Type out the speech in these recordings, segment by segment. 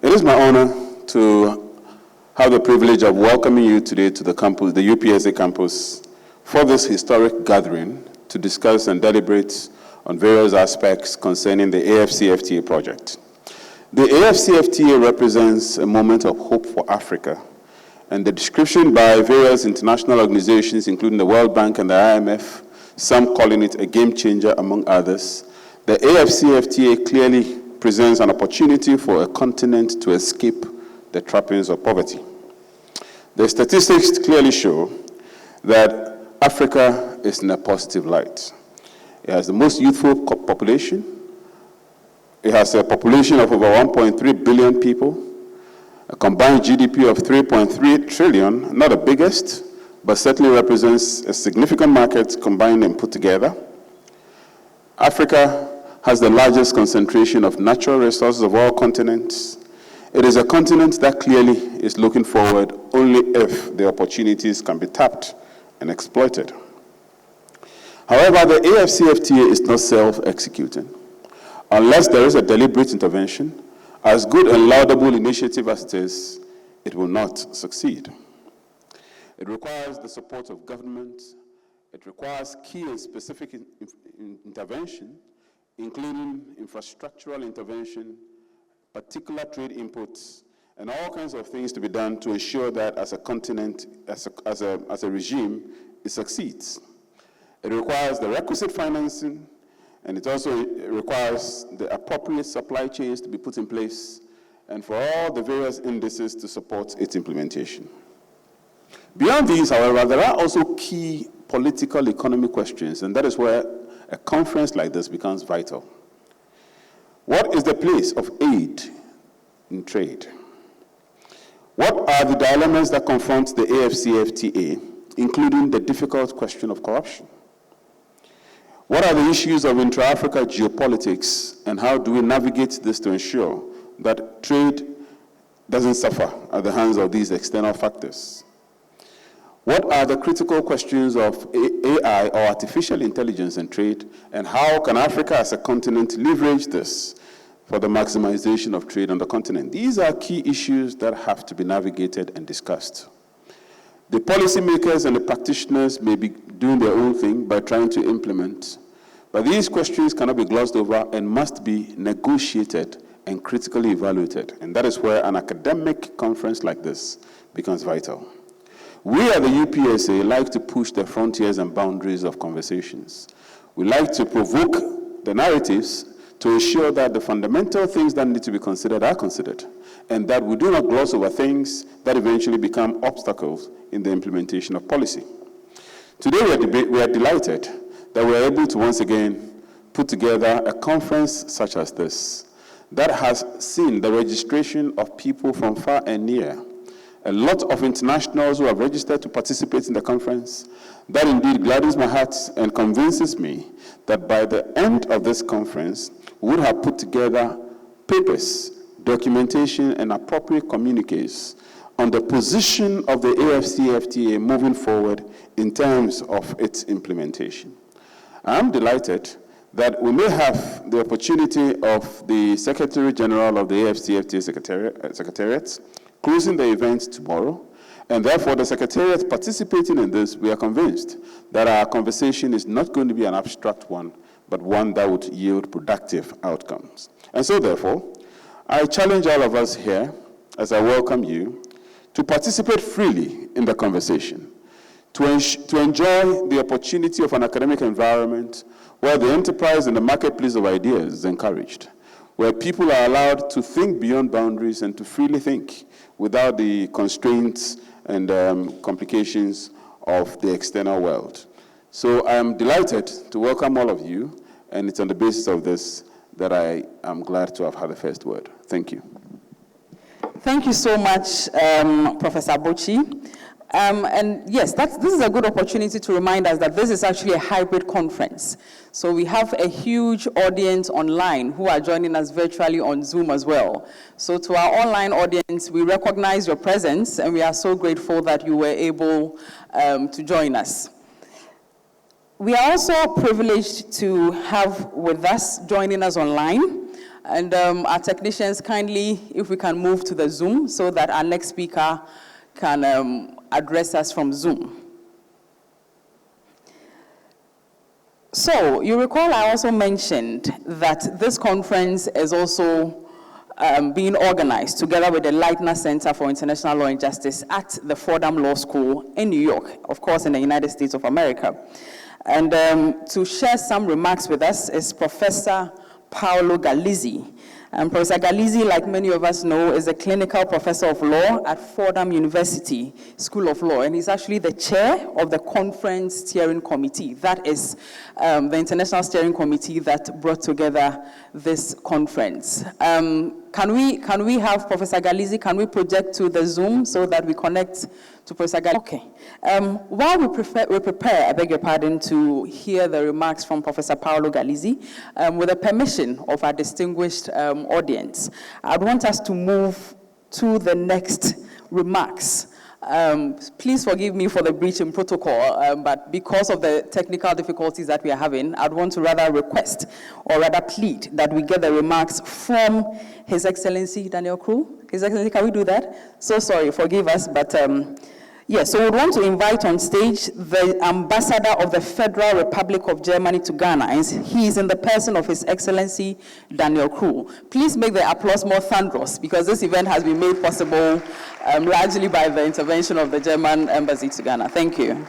It is my honor to have the privilege of welcoming you today to the campus, the UPSA campus, for this historic gathering to discuss and deliberate on various aspects concerning the AfCFTA project. The AfCFTA represents a moment of hope for Africa, and the description by various international organizations, including the World Bank and the IMF, some calling it a game changer among others, the AfCFTA clearly presents an opportunity for a continent to escape the trappings of poverty. The statistics clearly show that Africa is in a positive light. It has the most youthful population. It has a population of over 1.3 billion people, a combined GDP of 3.3 trillion, not the biggest, but certainly represents a significant market combined and put together. Africa has the largest concentration of natural resources of all continents. It is a continent that clearly is looking forward only if the opportunities can be tapped and exploited. However, the AfCFTA is not self-executing. Unless there is a deliberate intervention, as good and laudable initiative as it is, it will not succeed. It requires the support of government. It requires key and specific intervention, including infrastructural intervention, particular trade inputs, and all kinds of things to be done to ensure that as a continent, as a regime, it succeeds. It requires the requisite financing, and it also requires the appropriate supply chains to be put in place, and for all the various indices to support its implementation. Beyond these, however, there are also key political economy questions, and that is where a conference like this becomes vital. What is the place of aid in trade? What are the dilemmas that confront the AfCFTA, including the difficult question of corruption? What are the issues of intra-Africa geopolitics, and how do we navigate this to ensure that trade doesn't suffer at the hands of these external factors? What are the critical questions of AI or artificial intelligence and trade, and how can Africa as a continent leverage this for the maximization of trade on the continent? These are key issues that have to be navigated and discussed. The policymakers and the practitioners may be doing their own thing by trying to implement, but these questions cannot be glossed over and must be negotiated and critically evaluated, and that is where an academic conference like this becomes vital. We at the UPSA like to push the frontiers and boundaries of conversations. We like to provoke the narratives to ensure that the fundamental things that need to be considered are considered, and that we do not gloss over things that eventually become obstacles in the implementation of policy. Today we are delighted that we are able to once again put together a conference such as this that has seen the registration of people from far and near. A lot of internationals who have registered to participate in the conference. That indeed gladdens my heart and convinces me that by the end of this conference, we would have put together papers, documentation, and appropriate communiques on the position of the AfCFTA moving forward in terms of its implementation. I'm delighted that we may have the opportunity of the Secretary General of the AfCFTA Secretariat closing the event tomorrow, and therefore the Secretariat participating in this, we are convinced that our conversation is not going to be an abstract one, but one that would yield productive outcomes. And so therefore, I challenge all of us here, as I welcome you, to participate freely in the conversation, to enjoy the opportunity of an academic environment where the enterprise and the marketplace of ideas is encouraged, where people are allowed to think beyond boundaries and to freely think without the constraints and complications of the external world. So I am delighted to welcome all of you, and it's on the basis of this that I am glad to have had the first word. Thank you. Thank you so much, Professor Bochi. And yes, this is a good opportunity to remind us that this is actually a hybrid conference. So we have a huge audience online who are joining us virtually on Zoom as well. So to our online audience, we recognize your presence, and we are so grateful that you were able to join us. We are also privileged to have with us, joining us online, And our technicians, kindly, if we can move to the Zoom so that our next speaker can address us from Zoom. So, you recall I also mentioned that this conference is also being organized together with the Leitner Center for International Law and Justice at the Fordham Law School in New York, of course, in the United States of America. And to share some remarks with us is Professor Paolo Galizzi. Professor Galizzi, like many of us know, is a clinical professor of law at Fordham University School of Law, and he's actually the chair of the conference steering committee. That is the international steering committee that brought together this conference. Can we have Professor Galizzi, can we project to the Zoom so that we connect to Professor Galizzi? Okay. While we prepare, I beg your pardon, to hear the remarks from Professor Paolo Galizzi, with the permission of our distinguished audience, I'd want us to move to the next remarks. Please forgive me for the breach in protocol, but because of the technical difficulties that we are having, I'd want to rather request, or rather plead, that we get the remarks from His Excellency Daniel Crew. His Excellency, can we do that? So sorry, forgive us, but yes, so we want to invite on stage the Ambassador of the Federal Republic of Germany to Ghana. He is in the person of His Excellency Daniel Crew. Please make the applause more thunderous, because this event has been made possible largely by the intervention of the German Embassy to Ghana. Thank you.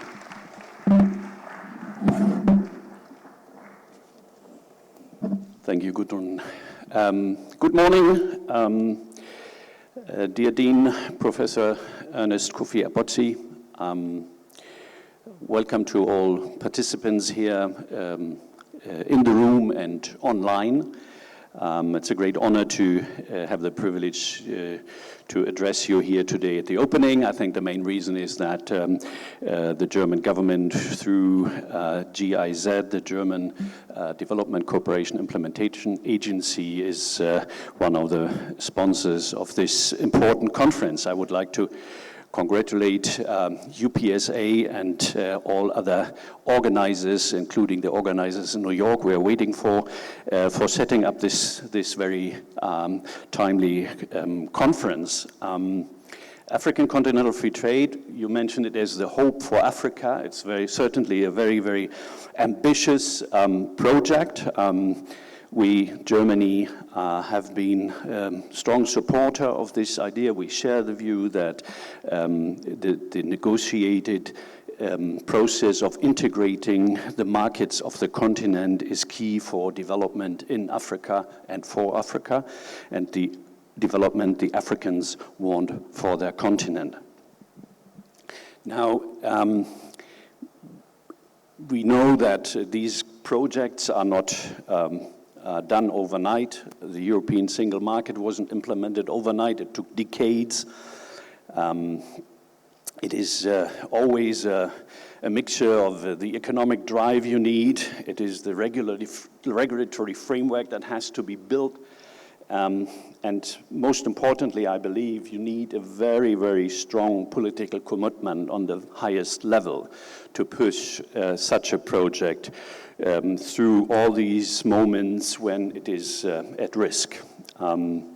Thank you, Gudrun. Good morning, dear Dean, Professor Ernest Kofi Abotsi. Welcome to all participants here in the room and online. It's a great honor to have the privilege to address you here today at the opening. I think the main reason is that the German government, through GIZ, the German Development Cooperation Implementation Agency, is one of the sponsors of this important conference. I would like to congratulate UPSA and all other organizers, including the organizers in New York we are waiting for setting up this very timely conference. African Continental Free Trade, you mentioned it as the hope for Africa. It's certainly a very, very ambitious project. We, Germany, have been strong supporter of this idea. We share the view that the negotiated process of integrating the markets of the continent is key for development in Africa and for Africa, and the development the Africans want for their continent. Now, we know that these projects are not done overnight. The European single market wasn't implemented overnight. It took decades. It is always a mixture of the economic drive you need. It is the regulatory framework that has to be built. And most importantly, I believe you need a very, very strong political commitment on the highest level to push such a project through all these moments when it is at risk. In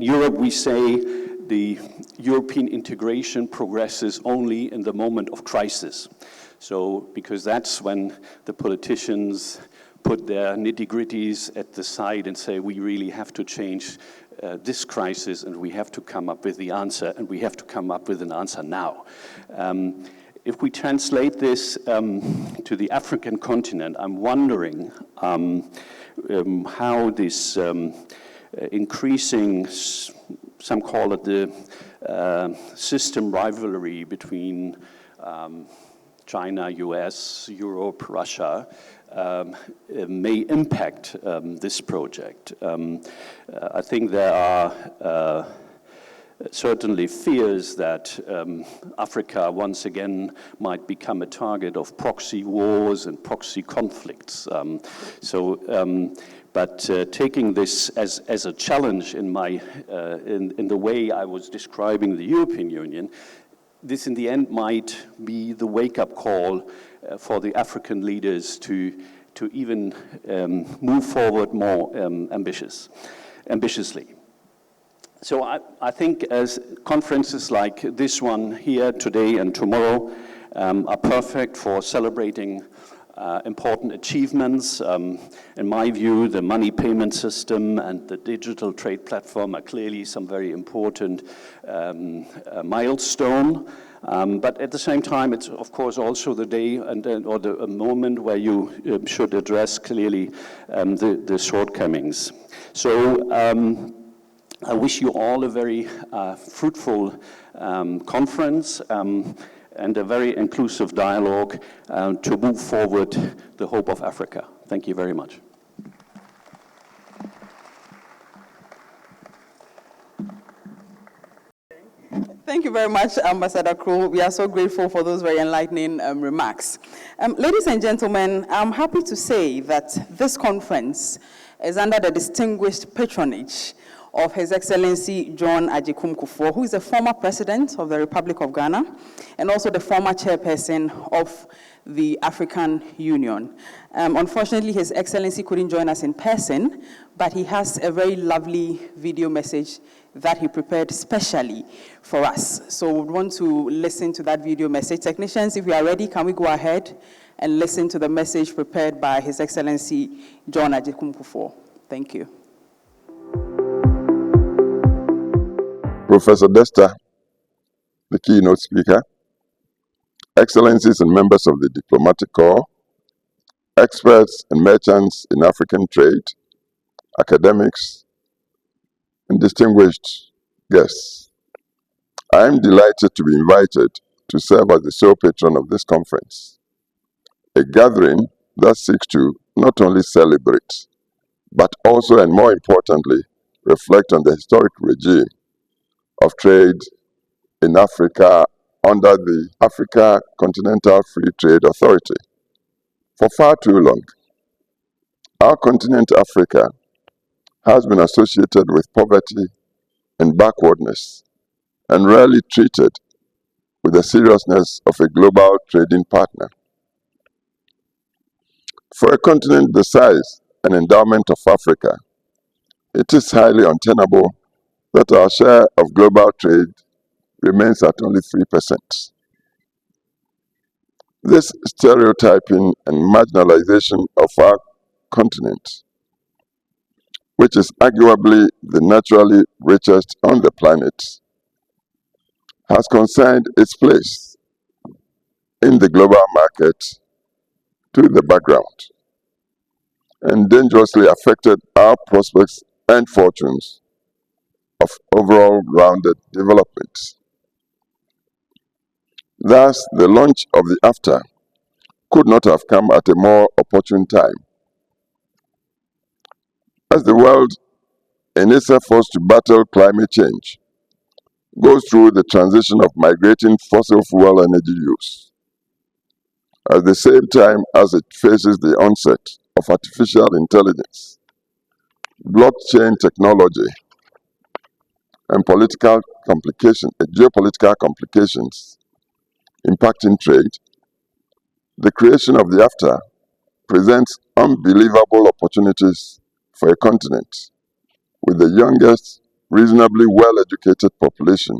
Europe, we say the European integration progresses only in the moment of crisis. So, because that's when the politicians put their nitty-gritties at the side and say, we really have to change this crisis, and we have to come up with the answer, and we have to come up with an answer now. If we translate this to the African continent, I'm wondering how this increasing, some call it the system rivalry between China, US, Europe, Russia, may impact this project. I think there are certainly fears that Africa once again might become a target of proxy wars and proxy conflicts. But taking this as a challenge in the way I was describing the European Union, this in the end might be the wake-up call for the African leaders to even move forward more ambitiously. So I think as conferences like this one here today and tomorrow are perfect for celebrating important achievements. In my view, the money payment system and the digital trade platform are clearly some very important milestone. But at the same time, it's of course also the day or the moment where you should address clearly the shortcomings. So I wish you all a very fruitful conference and a very inclusive dialogue to move forward the hope of Africa. Thank you very much. Thank you very much, Ambassador Kroll. We are so grateful for those very enlightening remarks. Ladies and gentlemen, I'm happy to say that this conference is under the distinguished patronage of His Excellency John Agyekum Kufuor, who is a former president of the Republic of Ghana and also the former chairperson of the African Union. Unfortunately, His Excellency couldn't join us in person, but he has a very lovely video message that he prepared specially for us. So we want to listen to that video message. Technicians, if you are ready, can we go ahead and listen to the message prepared by His Excellency John Agyekum Kufuor? Thank you. Professor Desta, the keynote speaker, Excellencies and members of the Diplomatic Corps, experts and merchants in African trade, academics, and distinguished guests. I am delighted to be invited to serve as the sole patron of this conference, a gathering that seeks to not only celebrate, but also, and more importantly, reflect on the historic regime of trade in Africa under the Africa Continental Free Trade Authority. For far too long, our continent, Africa, has been associated with poverty and backwardness and rarely treated with the seriousness of a global trading partner. For a continent the size and endowment of Africa, it is highly untenable that our share of global trade remains at only 3%. This stereotyping and marginalization of our continent, which is arguably the naturally richest on the planet, has consigned its place in the global market to the background and dangerously affected our prospects and fortunes of overall rounded development. Thus, the launch of the AfCFTA could not have come at a more opportune time. As the world, in its efforts to battle climate change, goes through the transition of migrating fossil fuel energy use, at the same time as it faces the onset of artificial intelligence, blockchain technology, and geopolitical complications impacting trade, the creation of the AfCFTA presents unbelievable opportunities for a continent with the youngest, reasonably well-educated population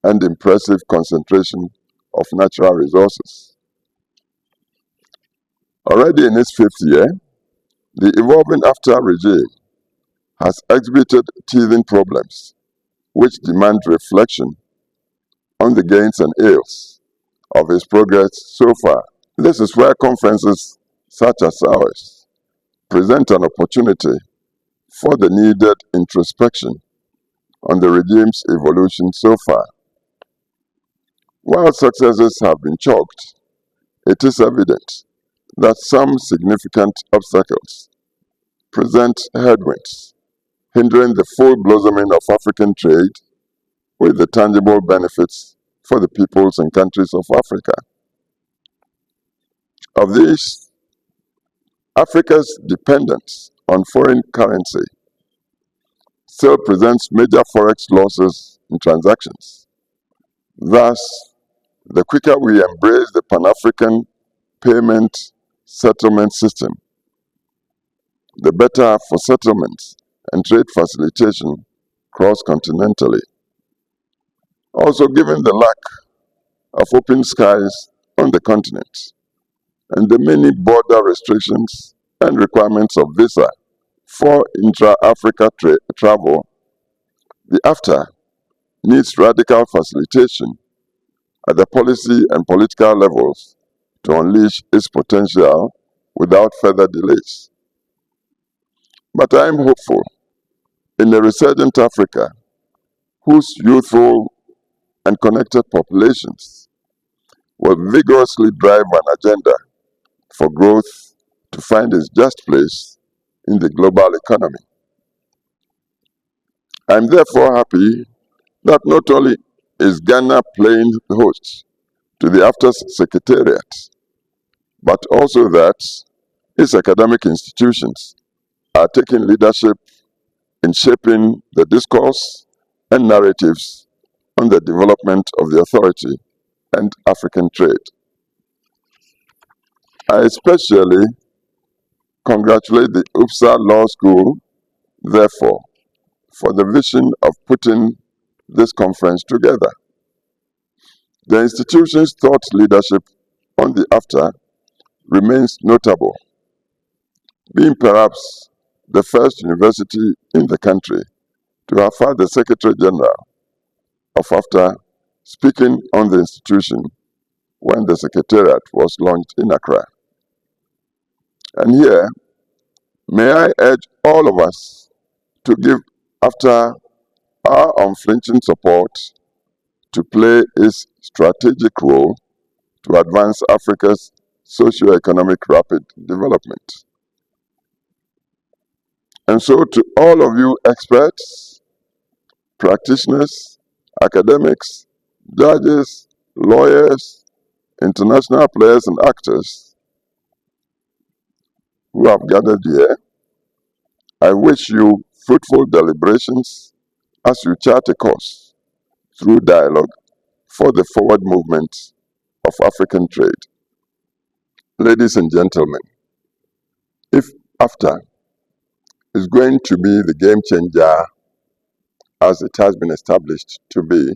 and impressive concentration of natural resources. Already in its 5th year, the evolving AfCFTA regime has exhibited teething problems which demand reflection on the gains and ills of its progress so far. This is where conferences such as ours present an opportunity for the needed introspection on the regime's evolution so far. While successes have been chalked, it is evident that some significant obstacles present headwinds, hindering the full blossoming of African trade with the tangible benefits for the peoples and countries of Africa. Of these, Africa's dependence on foreign currency still presents major forex losses in transactions. Thus, the quicker we embrace the Pan-African payment settlement system the better for settlements and trade facilitation cross-continentally. Also, given the lack of open skies on the continent and the many border restrictions and requirements of visa for intra-Africa travel, the AfCFTA needs radical facilitation at the policy and political levels to unleash its potential without further delays. But I am hopeful in a resurgent Africa whose youthful and connected populations will vigorously drive an agenda for growth to find its just place in the global economy. I am therefore happy that not only is Ghana playing host to the AfCFTA Secretariat, but also that its academic institutions are taking leadership in shaping the discourse and narratives on the development of the authority and African trade. I especially congratulate the UPSA Law School, therefore, for the vision of putting this conference together. The institution's thought leadership on the AfCFTA remains notable, being perhaps the first university in the country to have had the Secretary General of AfCFTA speaking on the institution when the Secretariat was launched in Accra. And here, may I urge all of us to give AfCFTA our unflinching support to play its strategic role to advance Africa's socio-economic rapid development. And so to all of you experts, practitioners, academics, judges, lawyers, international players and actors who have gathered here, I wish you fruitful deliberations as you chart a course through dialogue for the forward movement of African trade. Ladies and gentlemen, if AfCFTA is going to be the game changer as it has been established to be,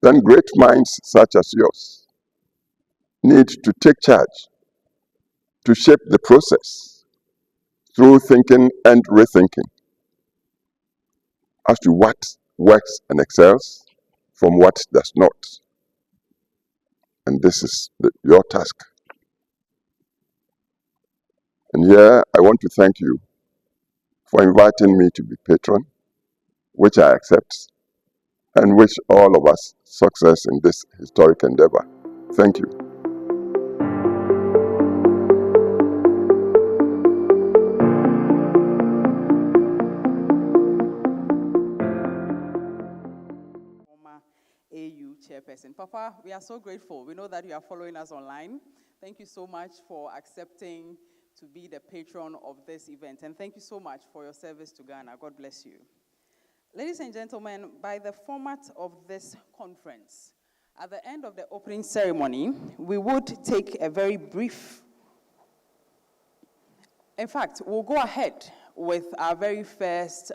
then great minds such as yours need to take charge to shape the process through thinking and rethinking as to what works and excels from what does not. And this is your task. And here I want to thank you for inviting me to be patron, which I accept, and wish all of us success in this historic endeavor. Thank you. AU chairperson. Papa, we are so grateful. We know that you are following us online. Thank you so much for accepting to be the patron of this event. And thank you so much for your service to Ghana. God bless you. Ladies and gentlemen, by the format of this conference, at the end of the opening ceremony, we would take a very brief, in fact, we'll go ahead with our very first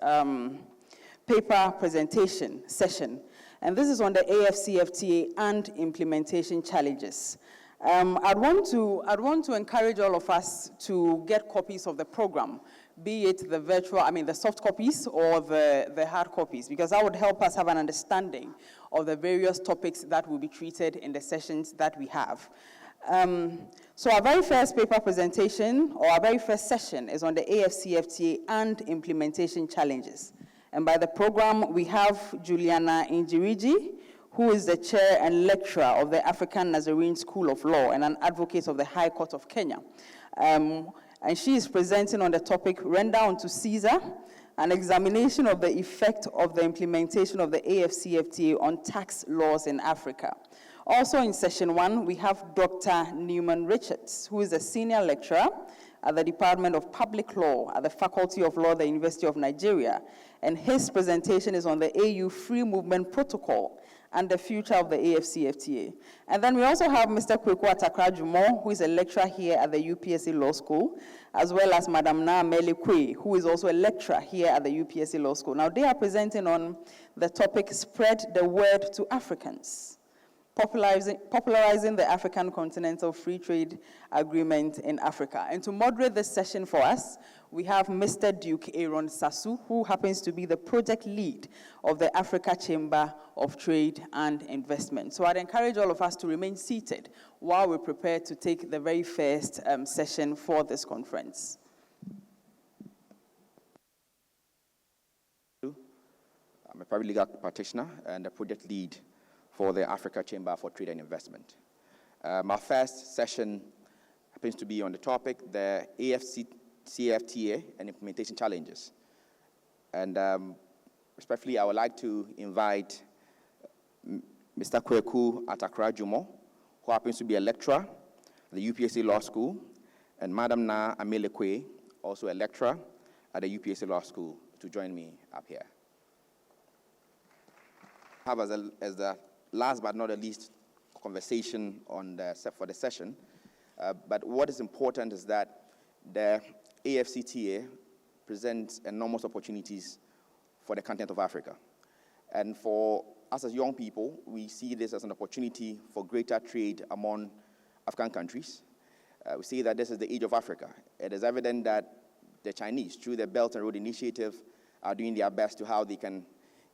paper presentation session. And this is on the AfCFTA and implementation challenges. I'd want to encourage all of us to get copies of the program, be it the the soft copies or the hard copies, because that would help us have an understanding of the various topics that will be treated in the sessions that we have. So our very first paper presentation, or our very first session, is on the AfCFTA and implementation challenges. And by the program, we have Juliana Injiriji, who is the chair and lecturer of the African Nazarene School of Law and an advocate of the High Court of Kenya. And she is presenting on the topic, Render unto Caesar, an examination of the effect of the implementation of the AfCFTA on tax laws in Africa. Also in session 1, we have Dr. Newman Richards, who is a senior lecturer at the Department of Public Law at the Faculty of Law at the University of Nigeria. And his presentation is on the AU Free Movement Protocol and the future of the AfCFTA. And then we also have Mr. Kweku Atakra-Jumo, who is a lecturer here at the UPSA Law School, as well as Madam Na Melekwe, who is also a lecturer here at the UPSA Law School. Now, they are presenting on the topic, Spread the Word to Africans, popularizing the African Continental Free Trade Agreement in Africa. And to moderate this session for us, we have Mr. Duke Aaron Sasu, who happens to be the project lead of the Africa Chamber of Trade and Investment. So I'd encourage all of us to remain seated while we prepare to take the very first session for this conference. I'm a private legal practitioner and a project lead for the Africa Chamber for Trade and Investment. Our first session happens to be on the topic, the AfCFTA and implementation challenges. And respectfully, I would like to invite Mr. Kweku Atakra-Jumo, who happens to be a lecturer at the UPSA Law School, and Madam Na Melekwe, also a lecturer at the UPSA Law School, to join me up here. I have as the last but not the least conversation on for the session. But what is important is that the AfCFTA presents enormous opportunities for the continent of Africa. And for us as young people, we see this as an opportunity for greater trade among African countries. We see that this is the age of Africa. It is evident that the Chinese, through the Belt and Road Initiative, are doing their best to how they can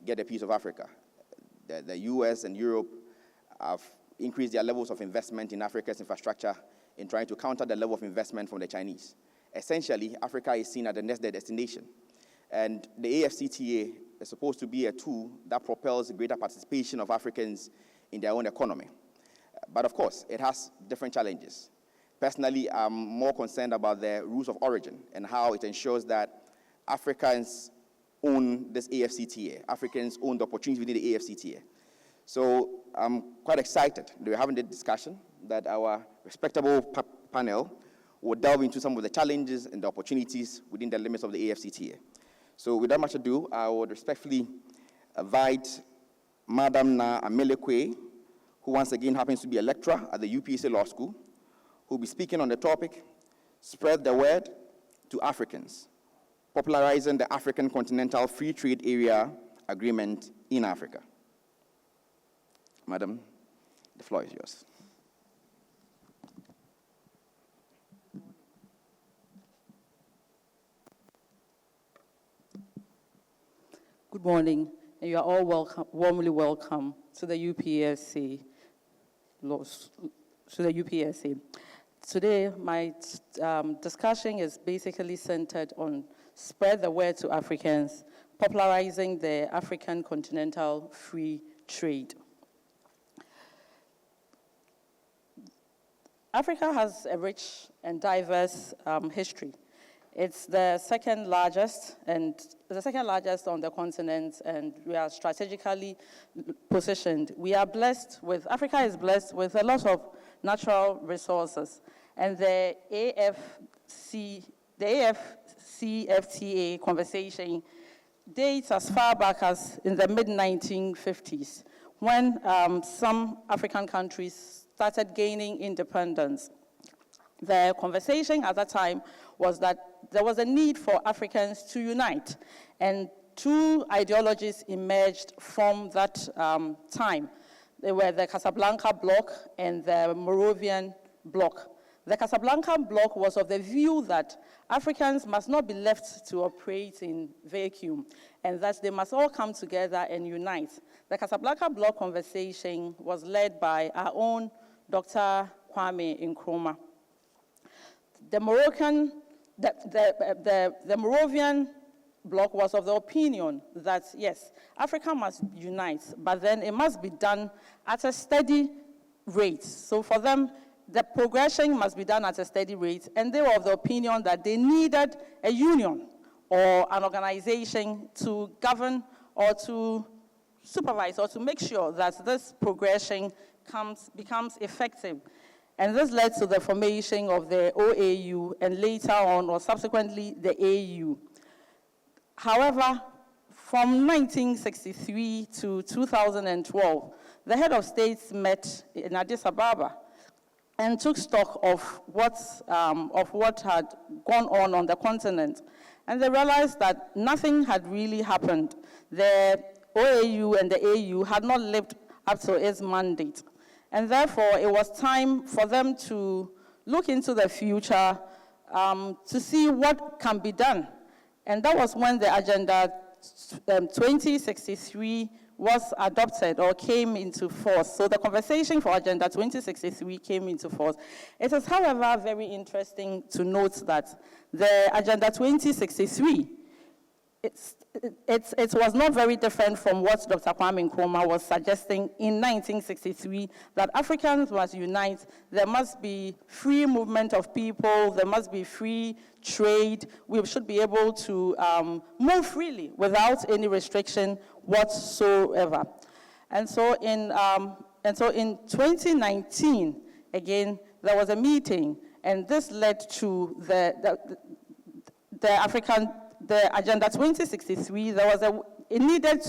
get a piece of Africa. The US and Europe have increased their levels of investment in Africa's infrastructure in trying to counter the level of investment from the Chinese. Essentially, Africa is seen as the next destination. And the AfCFTA is supposed to be a tool that propels greater participation of Africans in their own economy. But of course, it has different challenges. Personally, I'm more concerned about the rules of origin and how it ensures that Africans own this AfCFTA. Africans own the opportunity within the AfCFTA. So I'm quite excited that we're having this discussion, that our respectable panel will delve into some of the challenges and the opportunities within the limits of the AfCFTA. So without much ado, I would respectfully invite Madam Na Melekwe, who once again happens to be a lecturer at the UPSA Law School, who will be speaking on the topic, Spread the Word to Africans, popularizing the African Continental Free Trade Area Agreement in Africa. Madam, the floor is yours. Good morning, and you are all welcome, warmly welcome to the UPSA. Today, my discussion is basically centered on Spread the Word to Africans, popularizing the African Continental Free Trade. Africa has a rich and diverse history. It's the second largest on the continent, and we are strategically positioned. Africa is blessed with a lot of natural resources, and the AfCFTA conversation dates as far back as in the mid-1950s, when some African countries started gaining independence. The conversation at that time was that there was a need for Africans to unite, and two ideologies emerged from that time. They were the Casablanca Bloc and the Moravian Bloc. The Casablanca Bloc was of the view that Africans must not be left to operate in vacuum, and that they must all come together and unite. The Casablanca Bloc conversation was led by our own Dr. Kwame Nkrumah. The Moravian Bloc was of the opinion that, yes, Africa must unite, but then it must be done at a steady rate. So for them, the progression must be done at a steady rate, and they were of the opinion that they needed a union or an organization to govern or to supervise or to make sure that this progression becomes effective. And this led to the formation of the OAU and later on, or subsequently, the AU. However, from 1963 to 2012, the head of states met in Addis Ababa and took stock of what had gone on the continent. And they realized that nothing had really happened. The OAU and the AU had not lived up to its mandate. And therefore, it was time for them to look into the future to see what can be done. And that was when the Agenda 2063 was adopted or came into force. So the conversation for Agenda 2063 came into force. It is, however, very interesting to note that the Agenda 2063, it was not very different from what Dr. Kwame Nkrumah was suggesting in 1963, that Africans must unite, there must be free movement of people, there must be free trade, we should be able to move freely without any restriction whatsoever. And so in 2019, again, there was a meeting, and this led to the Agenda 2063. It needed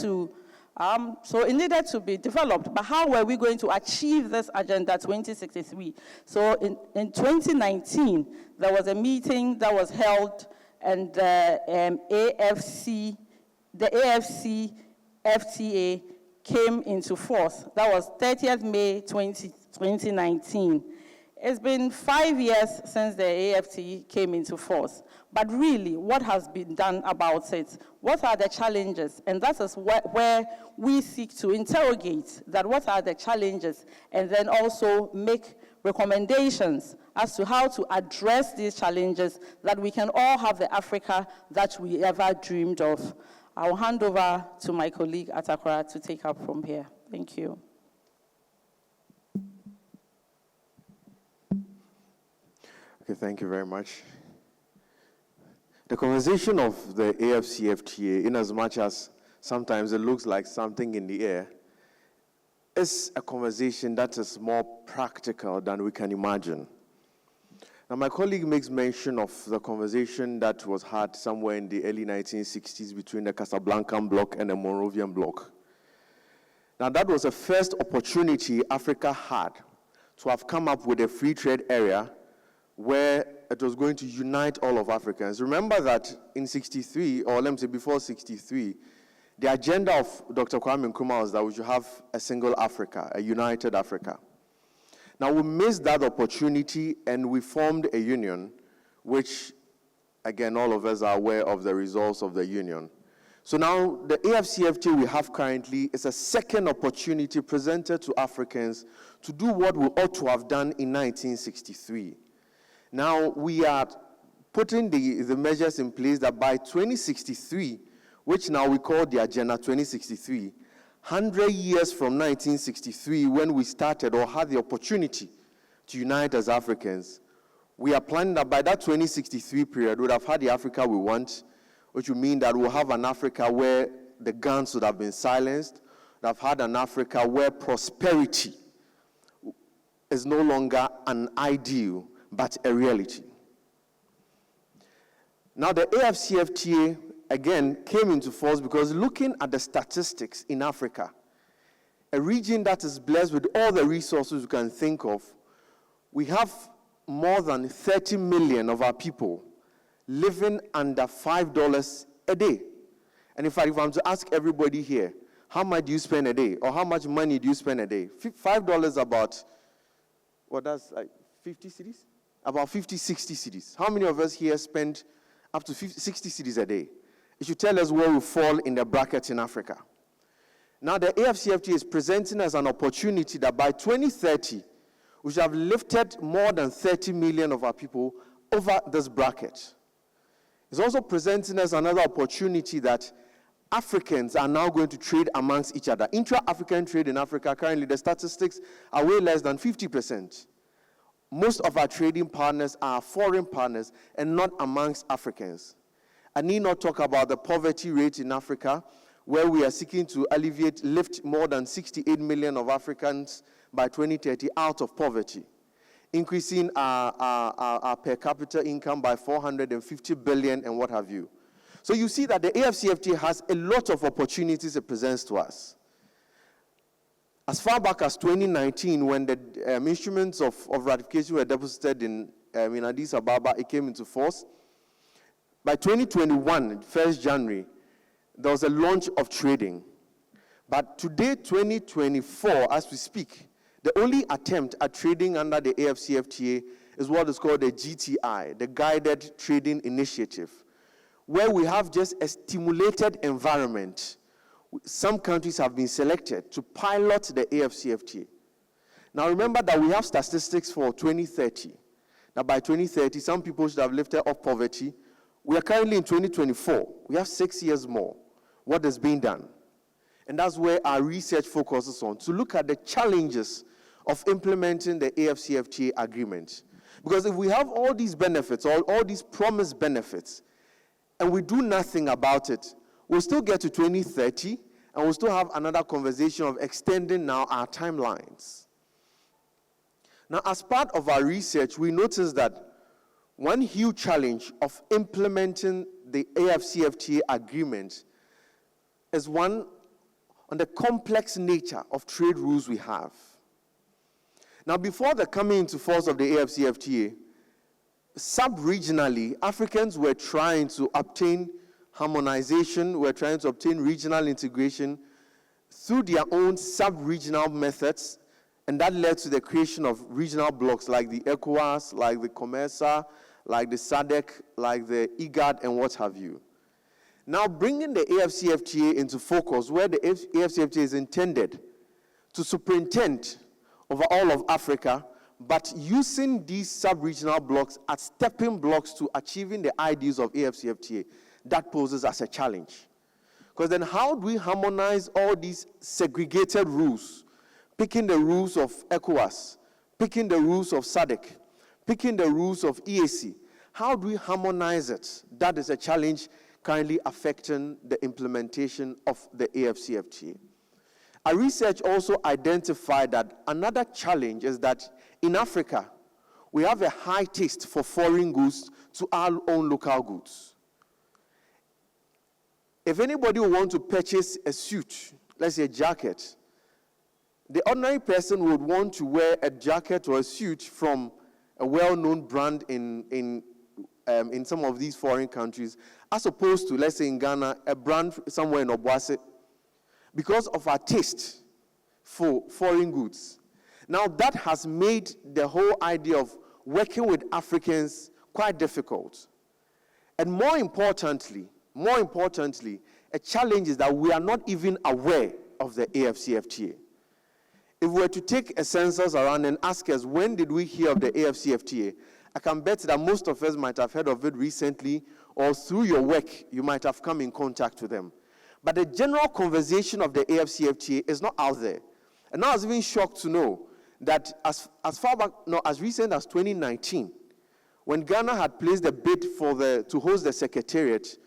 to be developed. But how were we going to achieve this Agenda 2063? So in 2019, there was a meeting that was held, and the AfCFTA came into force. That was 30th May 2019. It's been 5 years since the AfCFTA came into force. But really, what has been done about it? What are the challenges? And that is where we seek to interrogate that what are the challenges, and then also make recommendations as to how to address these challenges, that we can all have the Africa that we ever dreamed of. I'll hand over to my colleague Atakora to take up from here. Thank you. Okay, thank you very much. The conversation of the AfCFTA, in as much as sometimes it looks like something in the air, is a conversation that is more practical than we can imagine. Now, my colleague makes mention of the conversation that was had somewhere in the early 1960s between the Casablancan bloc and the Monrovian bloc. Now, that was the first opportunity Africa had to have come up with a free trade area where it was going to unite all of Africans. Remember that in 63, or let me say before 63, the agenda of Dr. Kwame Nkrumah was that we should have a single Africa, a united Africa. Now, we missed that opportunity, and we formed a union, which, again, all of us are aware of the results of the union. So now, the AfCFTA we have currently is a second opportunity presented to Africans to do what we ought to have done in 1963. Now, we are putting the measures in place that by 2063, which now we call the Agenda 2063, 100 years from 1963, when we started or had the opportunity to unite as Africans, we are planning that by that 2063 period, we would have had the Africa we want, which would mean that we'll have an Africa where the guns would have been silenced, we'd have had an Africa where prosperity is no longer an ideal, but a reality. Now, the AfCFTA, again, came into force because looking at the statistics in Africa, a region that is blessed with all the resources you can think of, we have more than 30 million of our people living under $5 a day. And in fact, if I'm to ask everybody here, how much do you spend a day? Or how much money do you spend a day? $5 about, that's like 50 cities? About 50, 60 cities. How many of us here spend up to 50, 60 cities a day? It should tell us where we fall in the bracket in Africa. Now, the AfCFTA is presenting us an opportunity that by 2030, we should have lifted more than 30 million of our people over this bracket. It's also presenting us another opportunity that Africans are now going to trade amongst each other. Intra-African trade in Africa, currently the statistics are way less than 50%. Most of our trading partners are foreign partners and not amongst Africans. I need not talk about the poverty rate in Africa, where we are seeking to lift more than 68 million of Africans by 2030 out of poverty, increasing our per capita income by 450 billion and what have you. So you see that the AfCFTA has a lot of opportunities it presents to us. as far back as 2019, when the instruments of ratification were deposited in Addis Ababa, it came into force. By 2021, 1st January, there was a launch of trading. But today, 2024, as we speak, the only attempt at trading under the AfCFTA is what is called the GTI, the Guided Trading Initiative, where we have just a stimulated environment. Some countries have been selected to pilot the AfCFTA. Now remember that we have statistics for 2030. Now by 2030, some people should have lifted off poverty. We are currently in 2024. We have 6 years more. What is being done? And that's where our research focuses on, to look at the challenges of implementing the AfCFTA agreement. Because if we have all these benefits, all these promised benefits, and we do nothing about it, we'll still get to 2030, and we'll still have another conversation of extending now our timelines. Now, as part of our research, we noticed that one huge challenge of implementing the AfCFTA agreement is one on the complex nature of trade rules we have. Now, before the coming into force of the AfCFTA, sub-regionally, Africans were trying to obtain harmonization, were trying to obtain regional integration through their own sub-regional methods, and that led to the creation of regional blocks like the ECOWAS, like the COMESA, like the SADC, like the IGAD, and what have you. Now, bringing the AfCFTA into focus, where the AfCFTA is intended to superintend over all of Africa, but using these sub-regional blocks as stepping blocks to achieving the ideals of AfCFTA, that poses as a challenge. Because then how do we harmonize all these segregated rules, picking the rules of ECOWAS, picking the rules of SADC, picking the rules of EAC? How do we harmonize it? That is a challenge currently affecting the implementation of the AfCFTA. Our research also identified that another challenge is that in Africa, we have a high taste for foreign goods to our own local goods. If anybody would want to purchase a suit, let's say a jacket, the ordinary person would want to wear a jacket or a suit from a well-known brand in some of these foreign countries, as opposed to, let's say in Ghana, a brand somewhere in Obuasi, because of our taste for foreign goods. Now that has made the whole idea of working with Africans quite difficult. And more importantly, a challenge is that we are not even aware of the AfCFTA. If we were to take a census around and ask us, when did we hear of the AfCFTA? I can bet that most of us might have heard of it recently, or through your work, you might have come in contact with them. But the general conversation of the AfCFTA is not out there. And I was even shocked to know that as far back, no, as recent as 2019, when Ghana had placed a bid to host the Secretariat,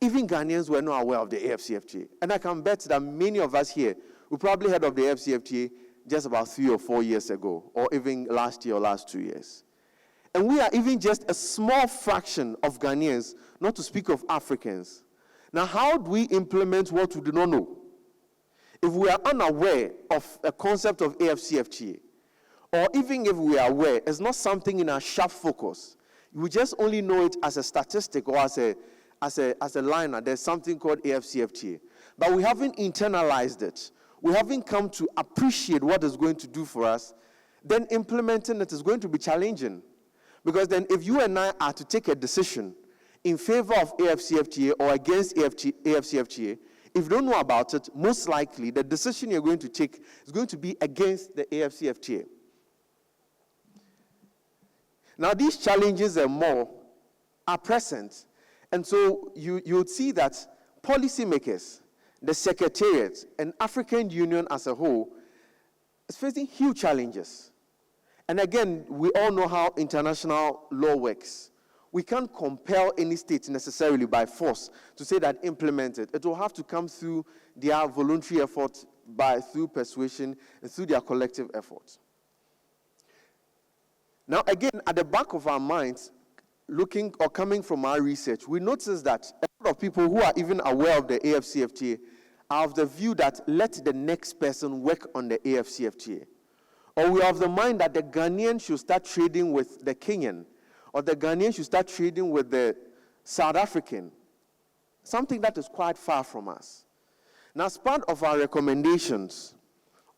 even Ghanaians were not aware of the AfCFTA. And I can bet that many of us here, we probably heard of the AfCFTA just about 3 or 4 years ago, or even last year or last 2 years. And we are even just a small fraction of Ghanaians, not to speak of Africans. Now, how do we implement what we do not know? If we are unaware of a concept of AfCFTA, or even if we are aware, it's not something in our sharp focus. We just only know it as a statistic or as a liner. There's something called AfCFTA. But we haven't internalized it. We haven't come to appreciate what it's going to do for us. Then implementing it is going to be challenging. Because then if you and I are to take a decision in favor of AfCFTA or against AfCFTA, if you don't know about it, most likely the decision you're going to take is going to be against the AfCFTA. Now, these challenges and more are present. And so you would see that policymakers, the Secretariat, and African Union as a whole is facing huge challenges. And again, we all know how international law works. We can't compel any state necessarily by force to say that implement it. It will have to come through their voluntary effort, through persuasion, and through their collective effort. Now, again, at the back of our minds, looking or coming from our research, we notice that a lot of people who are even aware of the AfCFTA are of the view that let the next person work on the AfCFTA. Or we are of the mind that the Ghanaian should start trading with the Kenyan, or the Ghanaian should start trading with the South African. Something that is quite far from us. Now, as part of our recommendations,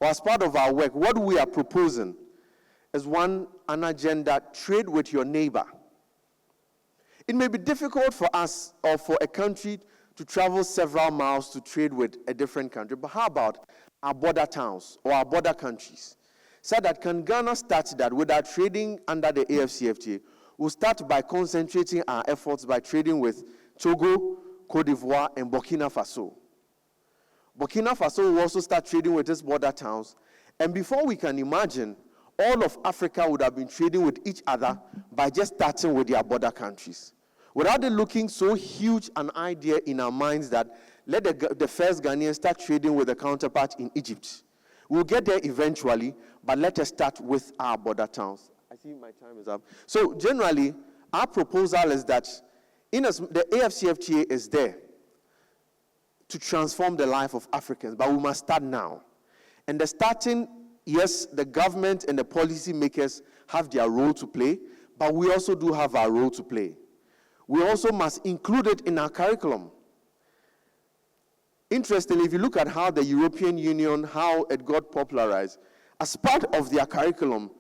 or as part of our work, what we are proposing is an agenda: trade with your neighbor. It may be difficult for us or for a country to travel several miles to trade with a different country, but how about our border towns or our border countries? So that can Ghana start that without trading under the AfCFTA? We'll start by concentrating our efforts by trading with Togo, Cote d'Ivoire, and Burkina Faso. Burkina Faso will also start trading with its border towns. And before we can imagine, all of Africa would have been trading with each other by just starting with their border countries. Without it looking so huge an idea in our minds that let the first Ghanaian start trading with a counterpart in Egypt. We'll get there eventually, but let us start with our border towns. I see my time is up. So generally, our proposal is that the AfCFTA is there to transform the life of Africans, but we must start now. And the starting, yes, the government and the policy makers have their role to play, but we also do have our role to play. We also must include it in our curriculum. Interestingly, if you look at how the European Union, how it got popularized, as part of their curriculum,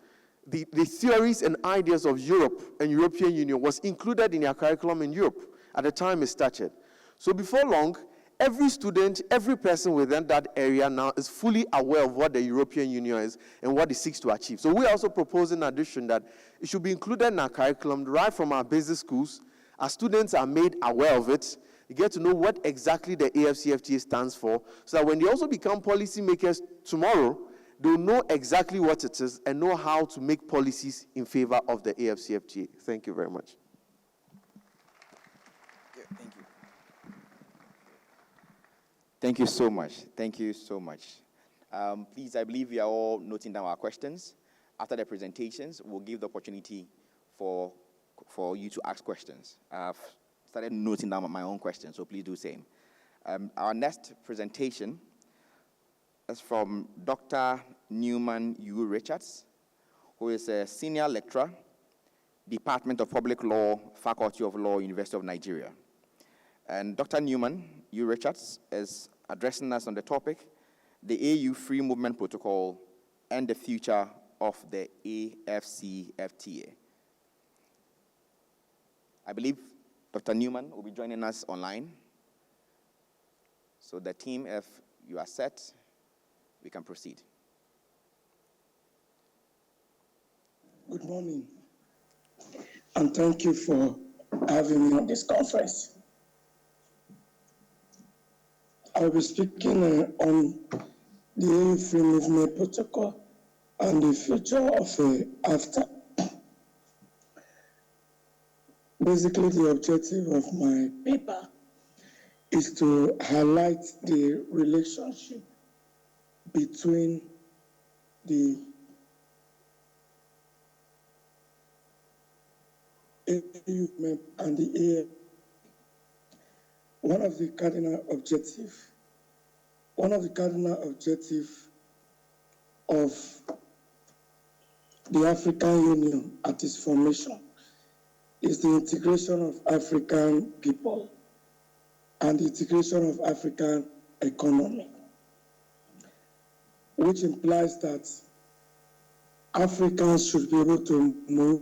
the theories and ideas of Europe and European Union was included in their curriculum in Europe at the time it started. So before long, every student, every person within that area now is fully aware of what the European Union is and what it seeks to achieve. So we are also proposing in addition that it should be included in our curriculum right from our basic schools. Our students are made aware of it. You get to know what exactly the AfCFTA stands for, so that when they also become policymakers tomorrow, they'll know exactly what it is and know how to make policies in favor of the AfCFTA. Thank you very much. Yeah, thank you. Thank you so much. Thank you so much. Please, I believe we are all noting down our questions. After the presentations, we'll give the opportunity for you to ask questions. I've started noting down my own questions, so please do the same. Our next presentation is from Dr. Newman U. Richards, who is a senior lecturer, Department of Public Law, Faculty of Law, University of Nigeria. And Dr. Newman U. Richards is addressing us on the topic, the AU Free Movement Protocol and the future of the AfCFTA. I believe Dr. Newman will be joining us online. So the team, if you are set, we can proceed. Good morning, and thank you for having me on this conference. I'll be speaking on the AU Free Movement Protocol and the future of AfCFTA. Basically, the objective of my paper is to highlight the relationship between the AU and the AF. One of the cardinal objectives of the African Union at its formation is the integration of African people and the integration of African economy, which implies that Africans should be able to move,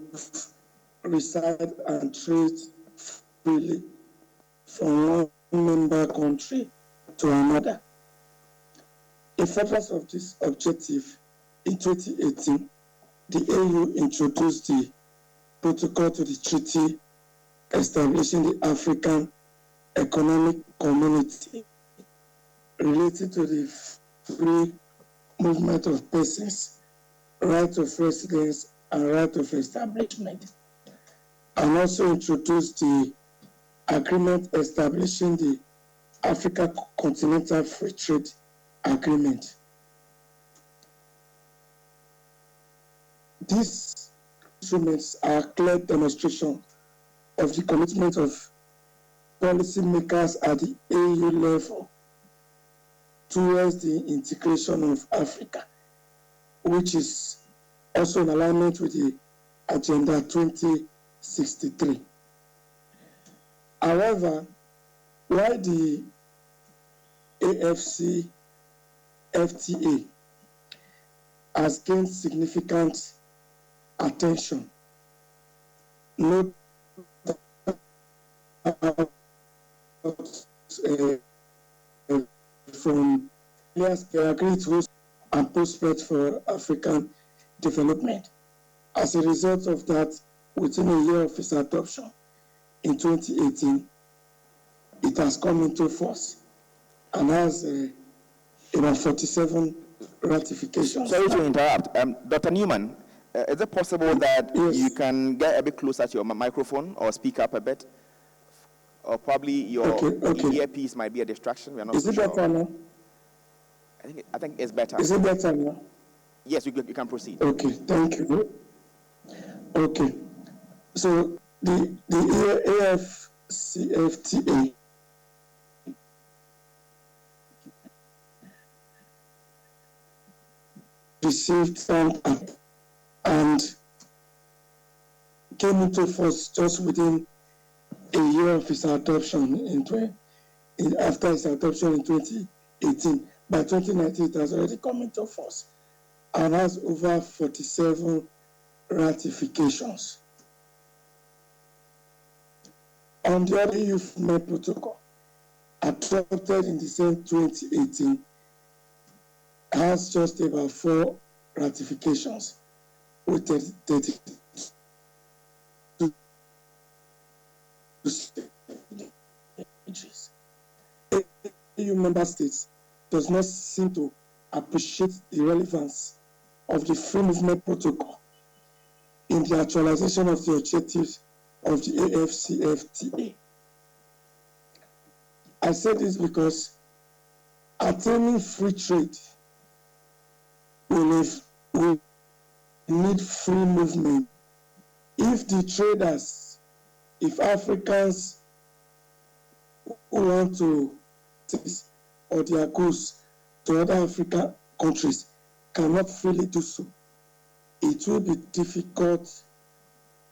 reside, and trade freely from one member country to another. In furtherance of this objective, in 2018, the AU introduced the protocol to the treaty establishing the African Economic Community related to the free movement of persons, right of residence, and right of establishment, and also introduced the agreement establishing the Africa Continental Free Trade Agreement. These instruments are a clear demonstration of the commitment of policymakers at the AU level towards the integration of Africa, which is also in alignment with the Agenda 2063. However, while the AfCFTA has gained significant attention, note from players agreed rules and prospects for African development. As a result of that, within a year of its adoption in 2018, it has come into force and has about 47 ratifications. Sorry to interrupt. Dr. Newman, is it possible that Yes. you can get a bit closer to your microphone or speak up a bit? Or probably your Okay. earpiece might be a distraction. We are not Is so it sure. better now? I think it's better. Is it better now? Yes, you can proceed. Okay, thank you. Okay, so the AfCFTA received some and came into force just within a year of its adoption after its adoption in 2018. By 2019, it has already come into force and has over 47 ratifications. On the other EU Framework Protocol, adopted in December 2018, has just about 4 ratifications, with 32 countries. EU member states does not seem to appreciate the relevance of the Free Movement Protocol in the actualization of the objectives of the AfCFTA. I say this because attaining free trade will need free movement. If the traders, if Africans who want to or their goods to other African countries cannot freely do so, it will be difficult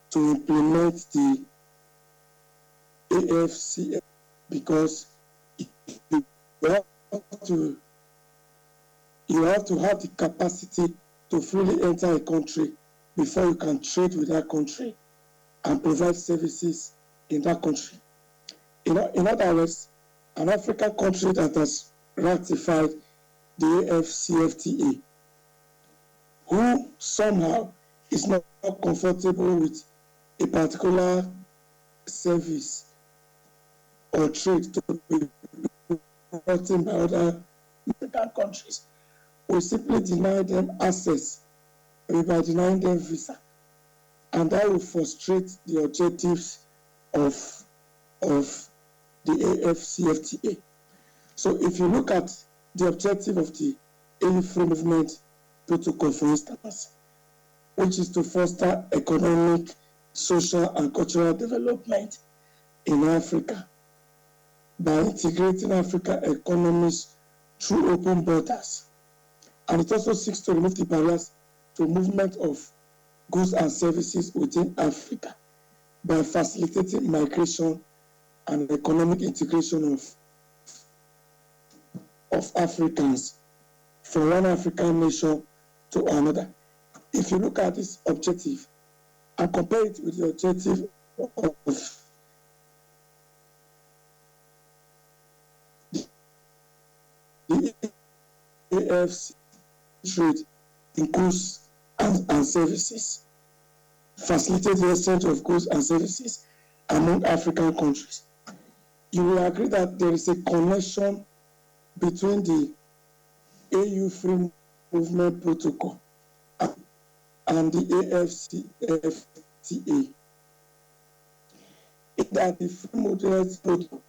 to implement the AfCFTA because you have to have the capacity to freely enter a country before you can trade with that country and provide services in that country. In other words, an African country that has ratified the AfCFTA, who somehow is not comfortable with a particular service or trade to be brought by other African countries, will simply deny them access by denying them visa. And that will frustrate the objectives of the AfCFTA. So if you look at the objective of the EU Free Movement Protocol, for instance, which is to foster economic, social, and cultural development in Africa by integrating African economies through open borders. And it also seeks to remove the barriers to movement of goods and services within Africa by facilitating migration and economic integration of Africans from one African nation to another. If you look at this objective and compare it with the objective of the AfCFTA trade in goods and services, facilitate the exchange of goods and services among African countries, you will agree that there is a connection between the EU Free Movement Protocol and the AfCFTA. That the Free Movement Protocol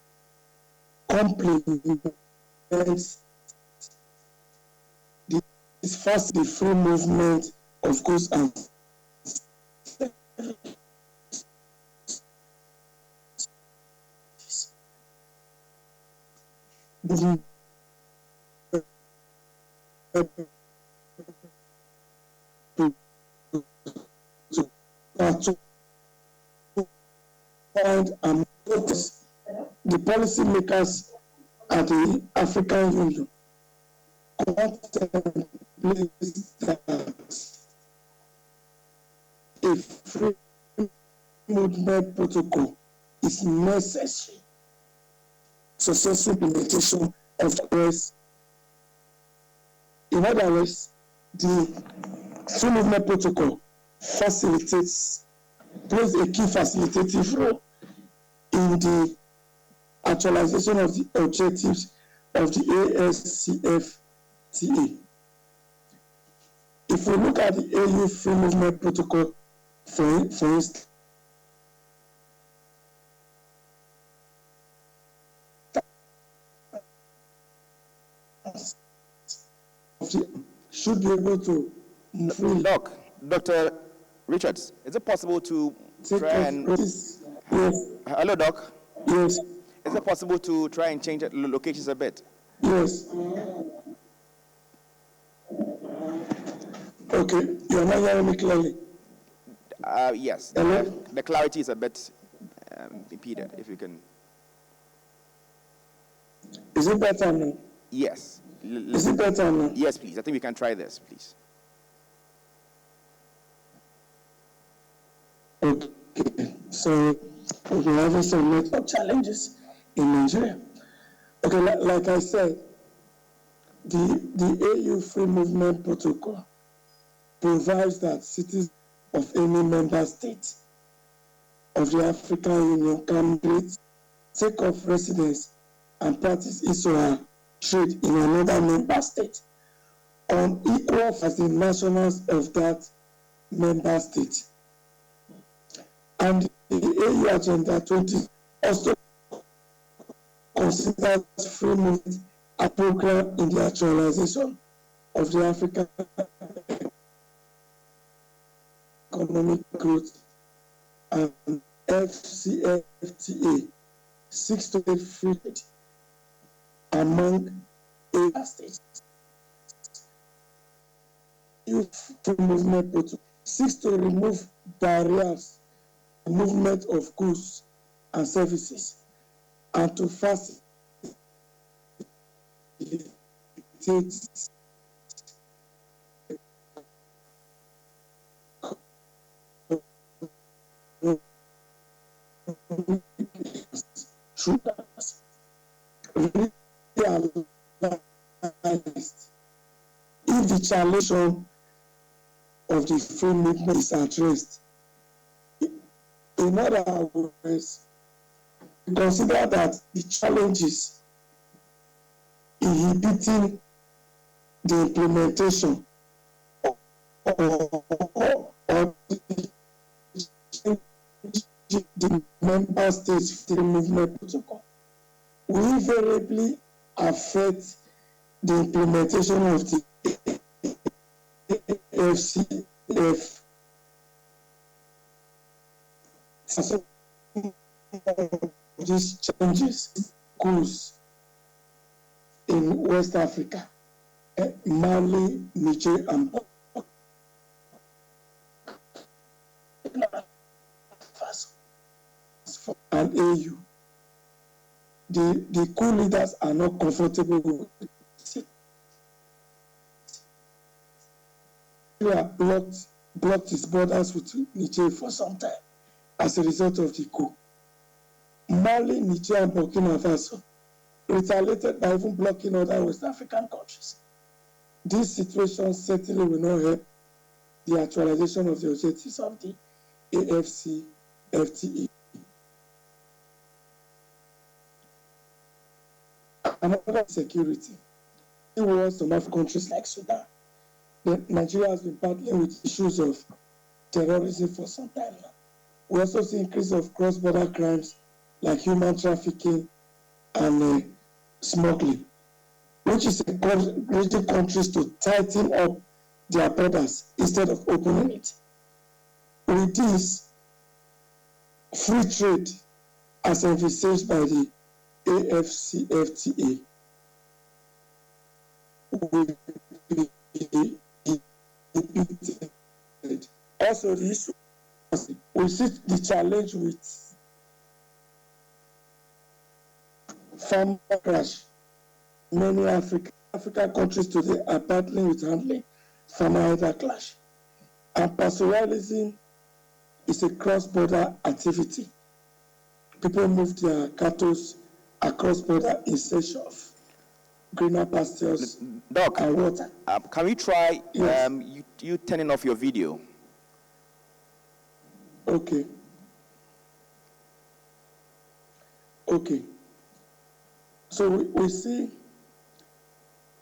complements the free movement of goods and services. and focus the policymakers at the African Union contemplate that a free movement protocol is necessary for successful implementation of the rest. In other words, the free movement protocol plays a key facilitative role in the actualization of the objectives of the AfCFTA. If we look at the AU Free Movement Protocol, for instance, should be able to free. Dr. Richards, is it possible to try and... Yes. Hello, Doc. Yes. Is it possible to try and change the locations a bit? Yes. Okay, you're not hearing me clearly. Yes. The clarity is a bit impeded, if you can. Is it better now? Yes. Is it better now? Yes, please. I think we can try this, please. Okay, so we're having some network challenges in Nigeria. Okay, like I said, the AU Free Movement Protocol provides that citizens of any member state of the African Union can take up residence and practice his or her trade in another member state on equal as the nationals of that member state. And the AU Agenda 20 also considers free movement a program in the actualization of the African economic growth, and AfCFTA seeks to get free trade among AU states. Youth Movement Protocol seeks to remove barriers to movement of goods and services and to facilitate troopers realized if the challenge of the free movement is addressed. In other words, consider that the challenges inhibiting the implementation of the member states free movement protocol will invariably affect the implementation of the AfCFTA. Some of these changes goes in West Africa, Mali, Niger, and and AU. The coup leaders are not comfortable with it. They have blocked its borders with Niger for some time as a result of the coup. Mali, Niger, and Burkina Faso retaliated by even blocking other West African countries. This situation certainly will not help the actualization of the objectives of the AfCFTA. Another security. It was some African countries like Sudan. Nigeria has been battling with issues of terrorism for some time now. We also see increase of cross-border crimes like human trafficking and smuggling, which is encouraging countries to tighten up their borders instead of opening it. With this, free trade, as envisaged by the AfCFTA, will repeated. Also, the issue, we see the challenge with farmer crash. Many African countries today are battling with handling farmer clash. And pastoralism is a cross-border activity. People move their cattle across border in search of greener pastures Doc, and water. Can we try Yes. you turning off your video? Okay. Okay. So we see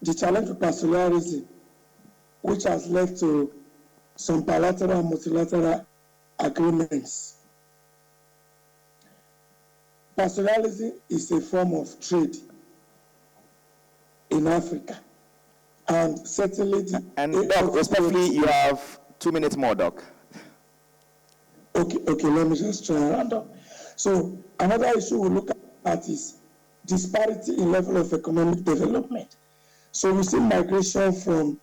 the challenge with pastoralism, which has led to some bilateral and multilateral agreements. Pastoralism is a form of trade in Africa, and certainly the... And Doc, respectfully, you have 2 minutes more, Doc. Okay, let me just try and round up. So another issue we look at is disparity in level of economic development. So we see migration from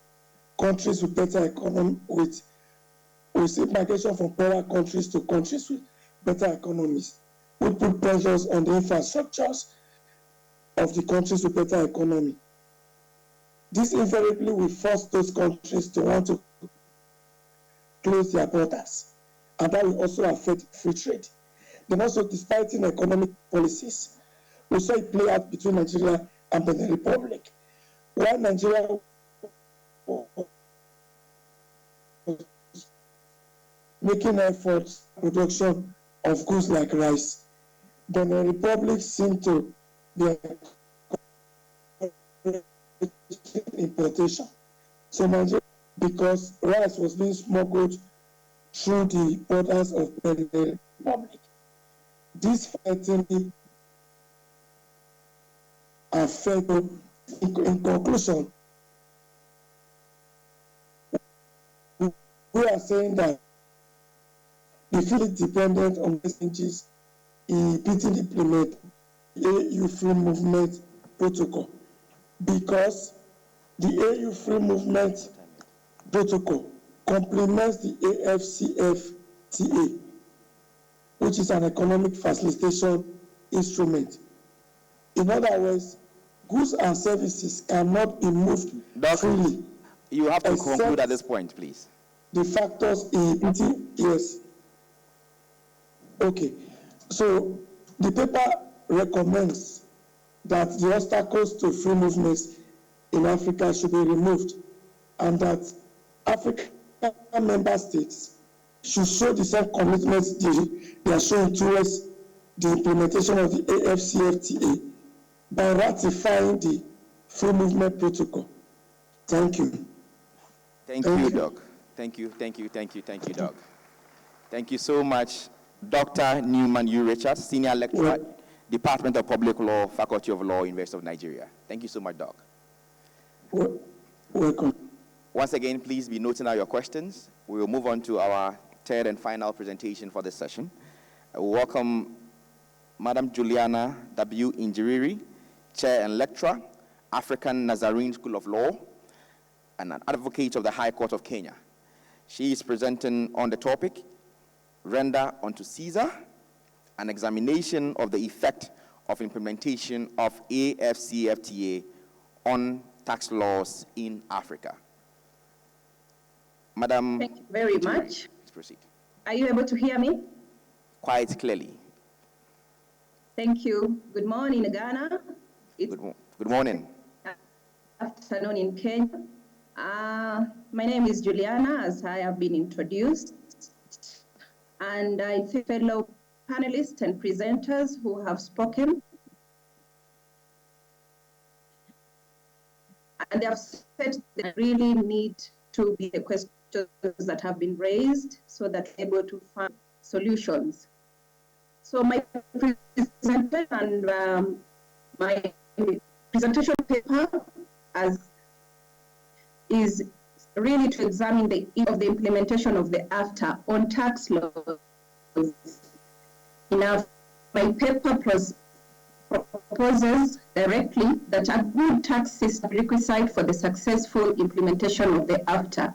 countries with better economy, we see migration from poorer countries to countries with better economies. We put pressures on the infrastructures of the countries with better economy. This invariably will force those countries to want to close their borders, and that will also affect free trade. Then also disparity in economic policies. We saw it play out between Nigeria and Benin Republic. While Nigeria was making efforts production of goods like rice, Benin Republic seemed to be importation. So Nigeria, because rice was being smuggled through the borders of Benin Republic, this fighting affected. In conclusion, we are saying that the field is dependent on messages in beating implement AU Free Movement Protocol, because the AU Free Movement Protocol complements the AfCFTA, which is an economic facilitation instrument. In other words, goods and services cannot be moved freely. You have to conclude at this point, please. The factors inhibiting, yes. Okay, so the paper recommends that the obstacles to free movements in Africa should be removed, and that African member states should show the same commitment they are showing towards the implementation of the AfCFTA by ratifying the Free Movement Protocol. Thank you. Thank you, Doc. Thank you, Doc. Thank you so much, Dr. Newman U. Richards, Senior Lecturer, Department of Public Law, Faculty of Law, University of Nigeria. Thank you so much, Doc. Welcome. Once again, please be noting out your questions. We will move on to our third and final presentation for this session. I will welcome Madam Juliana W. Injiriri, Chair and Lecturer, African Nazarene School of Law, and an advocate of the High Court of Kenya. She is presenting on the topic, Render unto Caesar, an examination of the effect of implementation of AfCFTA on tax laws in Africa. Madam. Thank you very much. Please proceed. Are you able to hear me? Quite clearly. Thank you. Good morning, Ghana. Good morning. Afternoon in Kenya. My name is Juliana, as I have been introduced, and I thank fellow panelists and presenters who have spoken. And they have said that really need to be the questions that have been raised so that we're able to find solutions. So my presentation and my presentation paper is really to examine the implementation of the AfTA on tax laws. My paper proposes directly that a good tax system is requisite for the successful implementation of the AfCFTA.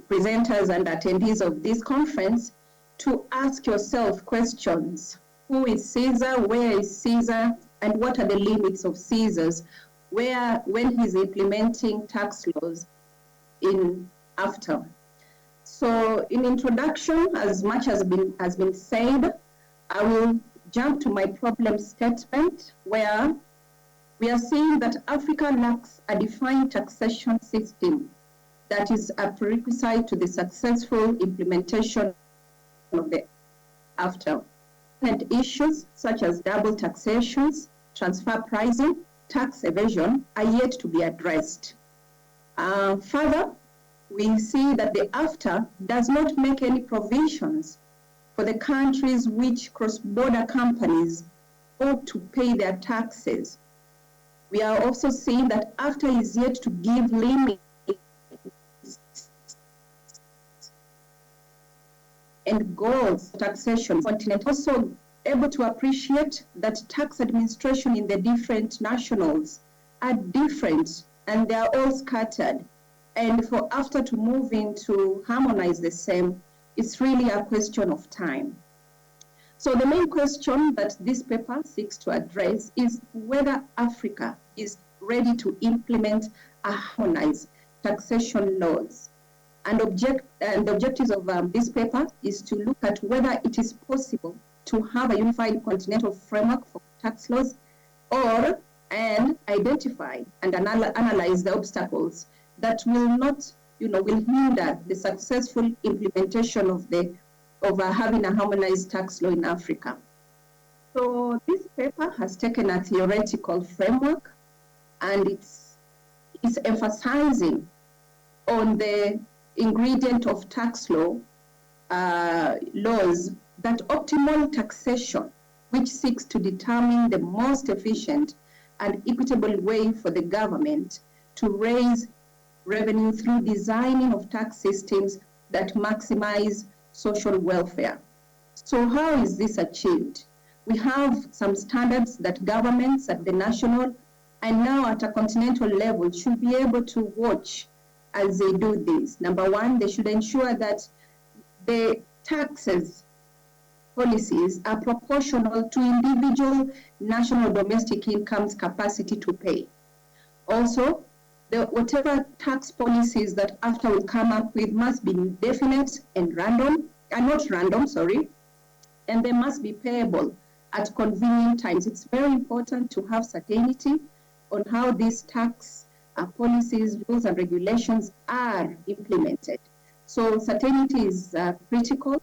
Presenters and attendees of this conference to ask yourself questions. Who is Caesar? Where is Caesar? And what are the limits of Caesar's when he's implementing tax laws in AfCFTA? So in introduction, as much as has been said, I will jump to my problem statement where we are saying that Africa lacks a defined taxation system that is a prerequisite to the successful implementation of the AfCFTA. And issues such as double taxations, transfer pricing, tax evasion are yet to be addressed. Further, we see that the AfCFTA does not make any provisions for the countries which cross-border companies ought to pay their taxes. We are also seeing that AfCFTA is yet to give limits and goals for taxation continent. Also able to appreciate that tax administration in the different nationals are different and they are all scattered. And for AfCFTA to move into harmonize the same, it's really a question of time. So the main question that this paper seeks to address is whether Africa is ready to implement a harmonized taxation laws. And the objectives of this paper is to look at whether it is possible to have a unified continental framework for tax laws and identify and analyze the obstacles that will not, will hinder the successful implementation of having a harmonized tax law in Africa. So this paper has taken a theoretical framework and it's emphasizing on the ingredient of tax law laws that optimal taxation, which seeks to determine the most efficient and equitable way for the government to raise revenue through designing of tax systems that maximize social welfare. So how is this achieved? We have some standards that governments at the national and now at a continental level should be able to watch as they do this. Number one, they should ensure that the taxes policies are proportional to individual national domestic income's capacity to pay. Also, whatever tax policies that AfCFTA will come up with must be definite and and they must be payable at convenient times. It's very important to have certainty on how these tax policies, rules, and regulations are implemented. So certainty is critical,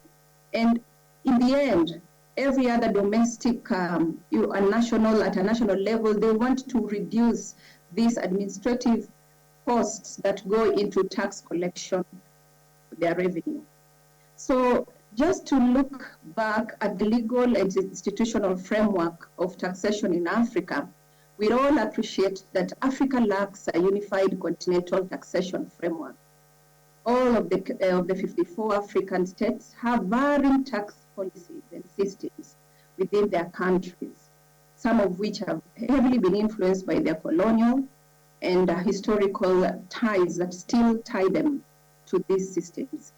and in the end, every other domestic at a national level, they want to reduce these administrative costs that go into tax collection, their revenue. So just to look back at the legal and institutional framework of taxation in Africa, we all appreciate that Africa lacks a unified continental taxation framework. All of the 54 African states have varying tax policies and systems within their countries, some of which have heavily been influenced by their colonial and historical ties that still tie them to these systems.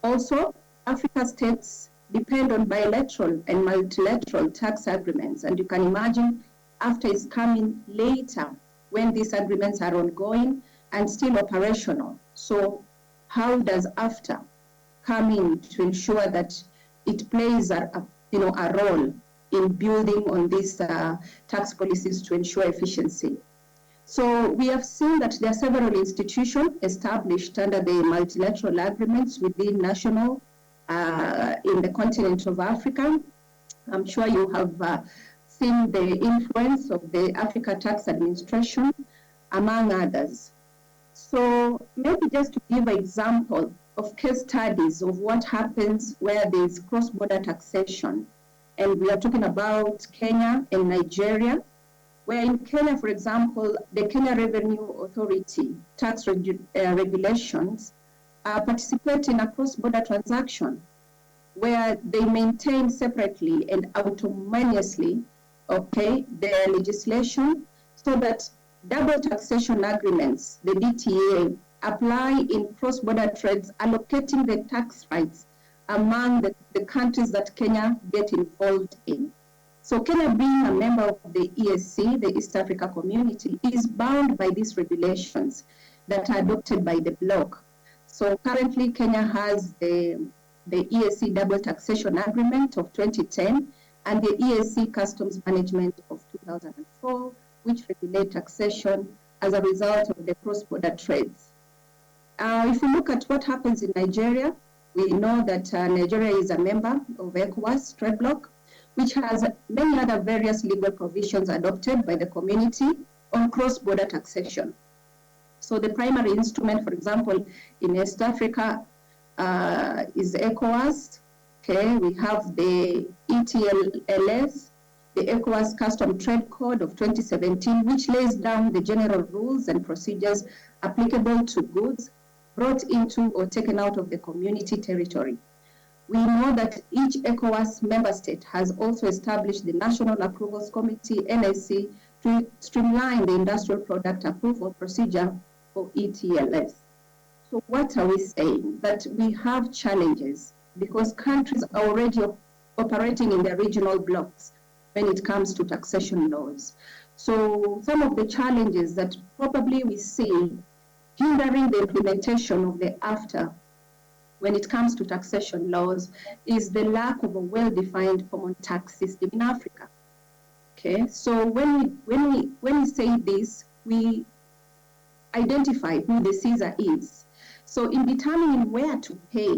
Also, Africa states depend on bilateral and multilateral tax agreements, and you can imagine AfCFTA is coming later when these agreements are ongoing and still operational. So how does AfCFTA come in to ensure that it plays a role in building on these tax policies to ensure efficiency? So we have seen that there are several institutions established under the multilateral agreements within national in the continent of Africa. I'm sure you have seen the influence of the Africa Tax Administration, among others. So maybe just to give an example of case studies of what happens where there is cross-border taxation, and we are talking about Kenya and Nigeria, where in Kenya, for example, the Kenya Revenue Authority tax regulations participate in a cross-border transaction where they maintain separately and autonomously, okay, their legislation so that double taxation agreements, the DTA, apply in cross-border trades, allocating the tax rights among the countries that Kenya get involved in. So Kenya, being a member of the ESC, the East Africa Community, is bound by these regulations that are adopted by the bloc. So currently, Kenya has the ESC Double Taxation Agreement of 2010 and the ESC Customs Management of 2004, which regulate taxation as a result of the cross-border trades. If we look at what happens in Nigeria, we know that Nigeria is a member of ECOWAS trade bloc, which has many other various legal provisions adopted by the community on cross-border taxation. So the primary instrument, for example, in East Africa is ECOWAS. Okay, we have the ETLS, the ECOWAS Custom Trade Code of 2017, which lays down the general rules and procedures applicable to goods brought into or taken out of the community territory. We know that each ECOWAS member state has also established the National Approvals Committee, NAC, to streamline the industrial product approval procedure for ETLS. So what are we saying? That we have challenges because countries are already operating in their regional blocks when it comes to taxation laws. So some of the challenges that probably we see hindering the implementation of the AfCFTA when it comes to taxation laws is the lack of a well-defined common tax system in Africa. Okay, so when we say this, we identify who the Caesar is. So in determining where to pay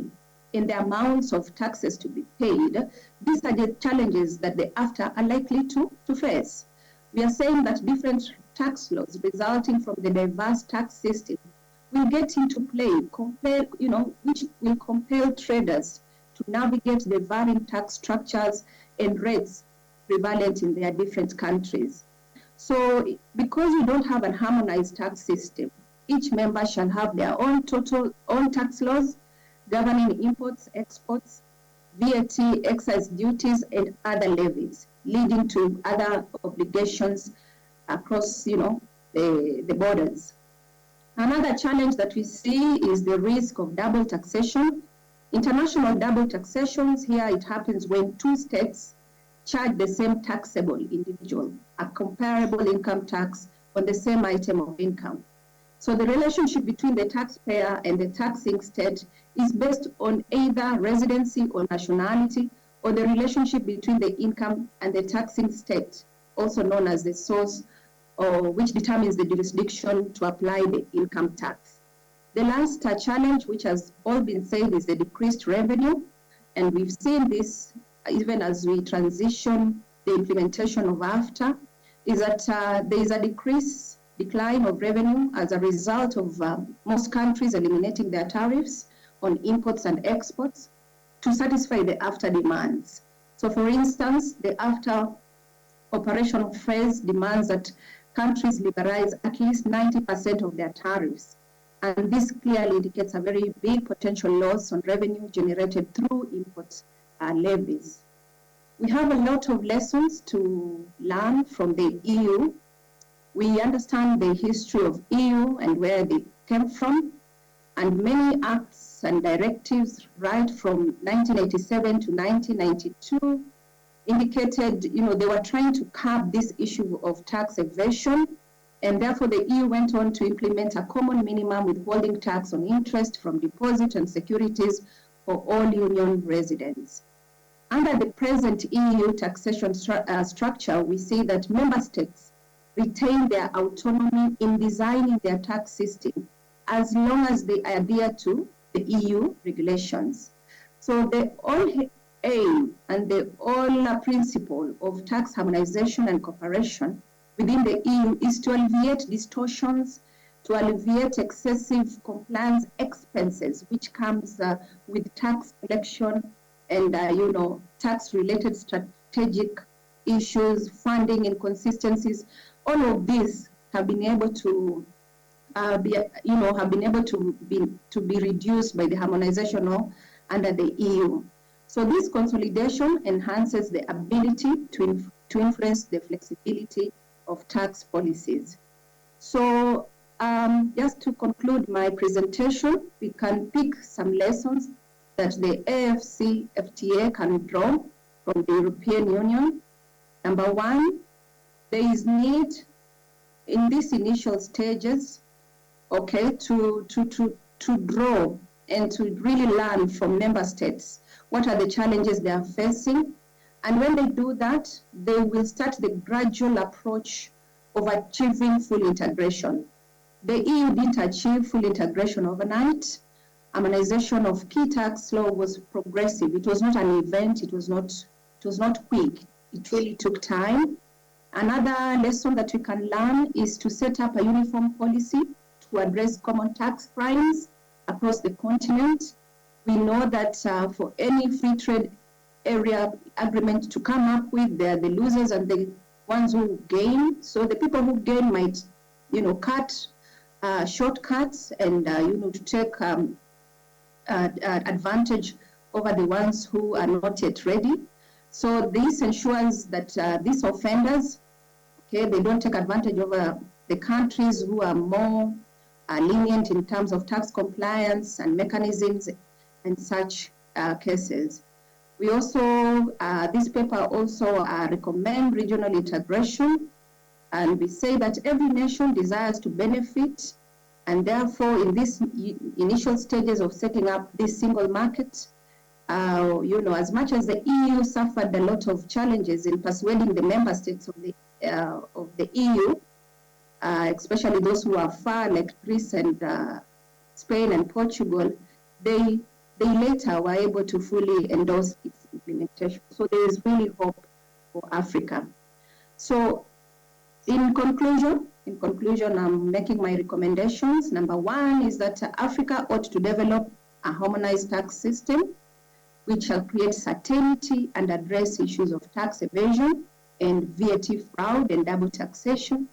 and the amounts of taxes to be paid, these are the challenges that the AfCFTA are likely to face. We are saying that different tax laws resulting from the diverse tax system will get into play, which will compel traders to navigate the varying tax structures and rates prevalent in their different countries. So because we don't have a harmonized tax system, each member shall have their own tax laws governing imports, exports, VAT, excise duties, and other levies, leading to other obligations across, the borders. Another challenge that we see is the risk of double taxation. International double taxations, here it happens when two states charge the same taxable individual a comparable income tax on the same item of income. So the relationship between the taxpayer and the taxing state is based on either residency or nationality, or the relationship between the income and the taxing state, also known as the source, or which determines the jurisdiction to apply the income tax. The last challenge, which has all been said, is the decreased revenue. And we've seen this even as we transition the implementation of AfCFTA, is that there is a decline of revenue as a result of most countries eliminating their tariffs on imports and exports to satisfy the AfCFTA demands. So for instance, the AfCFTA operational phase demands that countries liberalize at least 90% of their tariffs. And this clearly indicates a very big potential loss on revenue generated through import levies. We have a lot of lessons to learn from the EU. We understand the history of EU and where they came from, and many acts and directives right from 1987 to 1992 indicated, they were trying to curb this issue of tax evasion, and therefore the EU went on to implement a common minimum withholding tax on interest from deposit and securities for all union residents. Under the present EU taxation structure, we see that member states retain their autonomy in designing their tax system as long as they adhere to the EU regulations. So the whole aim and the whole principle of tax harmonization and cooperation within the EU is to alleviate distortions, to alleviate excessive compliance expenses, which comes with tax collection and, tax-related strategic issues, funding inconsistencies, all of these have been able to be reduced by the harmonization under the EU. So this consolidation enhances the ability to influence the flexibility of tax policies. So just to conclude my presentation, we can pick some lessons that the AfCFTA can draw from the European Union. Number one, there is need in these initial stages, okay, to draw and to really learn from member states what are the challenges they are facing. And when they do that, they will start the gradual approach of achieving full integration. The EU didn't achieve full integration overnight. Harmonization of key tax law was progressive. It was not an event, it was not quick. It really took time. Another lesson that we can learn is to set up a uniform policy to address common tax crimes across the continent. We know that for any free trade area agreement to come up with, they're the losers and the ones who gain. So the people who gain might, cut shortcuts and, to take advantage over the ones who are not yet ready. So this ensures that these offenders, okay, they don't take advantage over the countries who are more lenient in terms of tax compliance and mechanisms in such cases. We also, this paper also recommend regional integration, and we say that every nation desires to benefit, and therefore in these initial stages of setting up this single market, as much as the EU suffered a lot of challenges in persuading the member states of the EU, especially those who are far, like Greece and Spain and Portugal, they later were able to fully endorse its implementation. So there is really hope for Africa. So in conclusion, I'm making my recommendations. Number one is that Africa ought to develop a harmonized tax system which shall create certainty and address issues of tax evasion and VAT fraud and double taxation.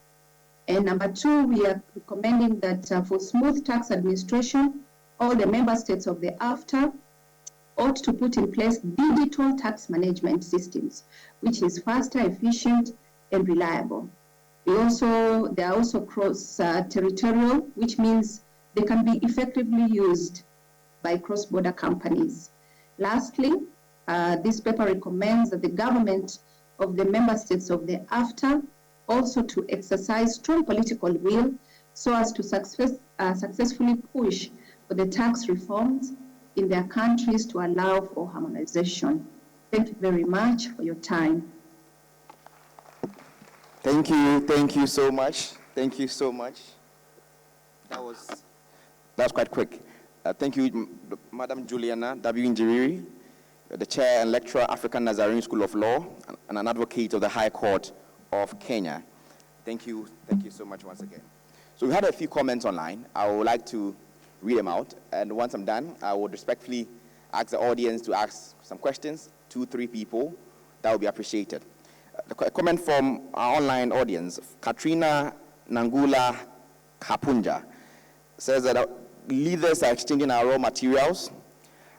And number two, we are recommending that for smooth tax administration, all the member states of the AfCFTA ought to put in place digital tax management systems, which is faster, efficient, and reliable. They are also cross-territorial, which means they can be effectively used by cross-border companies. Lastly, this paper recommends that the government of the member states of the AfCFTA also to exercise strong political will so as to successfully push for the tax reforms in their countries to allow for harmonization. Thank you very much for your time. Thank you so much. Thank you so much. That was quite quick. Thank you, Madam Juliana W. Njiriri, the Chair and Lecturer, African Nazarene School of Law, and an advocate of the High Court of Kenya. Thank you so much once again. So we had a few comments online. I would like to read them out, and once I'm done, I would respectfully ask the audience to ask some questions, 2-3 people. That would be appreciated. A comment from our online audience, Katrina Nangula Kapunja, says that leaders are exchanging our raw materials.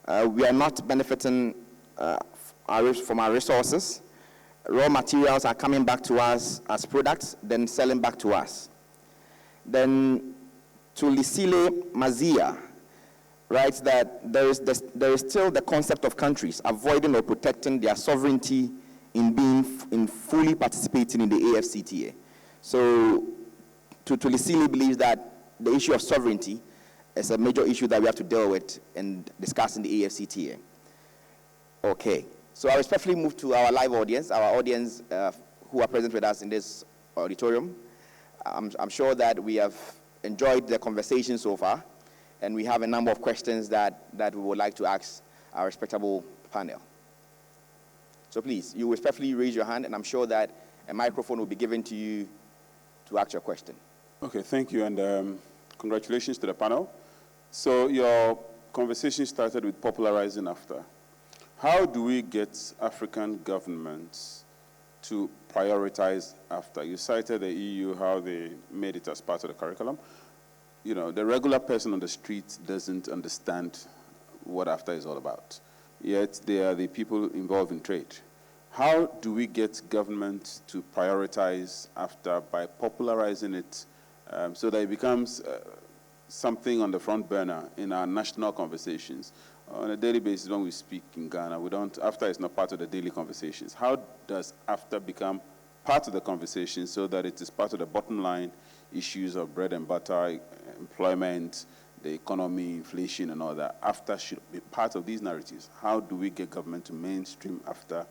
We are not benefiting from our resources. Raw materials are coming back to us as products, then selling back to us. Then Tulisile Mazia writes that there is still the concept of countries avoiding or protecting their sovereignty in fully participating in the AfCFTA. So Tulisile believes that the issue of sovereignty is a major issue that we have to deal with and discuss in the AfCFTA. Okay, so I respectfully move to our live audience, who are present with us in this auditorium. I'm sure that we have enjoyed the conversation so far, and we have a number of questions that we would like to ask our respectable panel. So please, you respectfully raise your hand, and I'm sure that a microphone will be given to you to ask your question. Okay, thank you, and congratulations to the panel. So your conversation started with popularizing AfCFTA. How do we get African governments to prioritize AfCFTA? You cited the EU, how they made it as part of the curriculum. You know, the regular person on the street doesn't understand what AfCFTA is all about, yet they are the people involved in trade. How do we get government to prioritize AfCFTA by popularizing it so that it becomes something on the front burner in our national conversations? On a daily basis, when we speak in Ghana, AfCFTA is not part of the daily conversations. How does AfCFTA become part of the conversation so that it is part of the bottom line issues of bread and butter, employment, the economy, inflation, and all that? AfCFTA should be part of these narratives. How do we get government to mainstream AfCFTA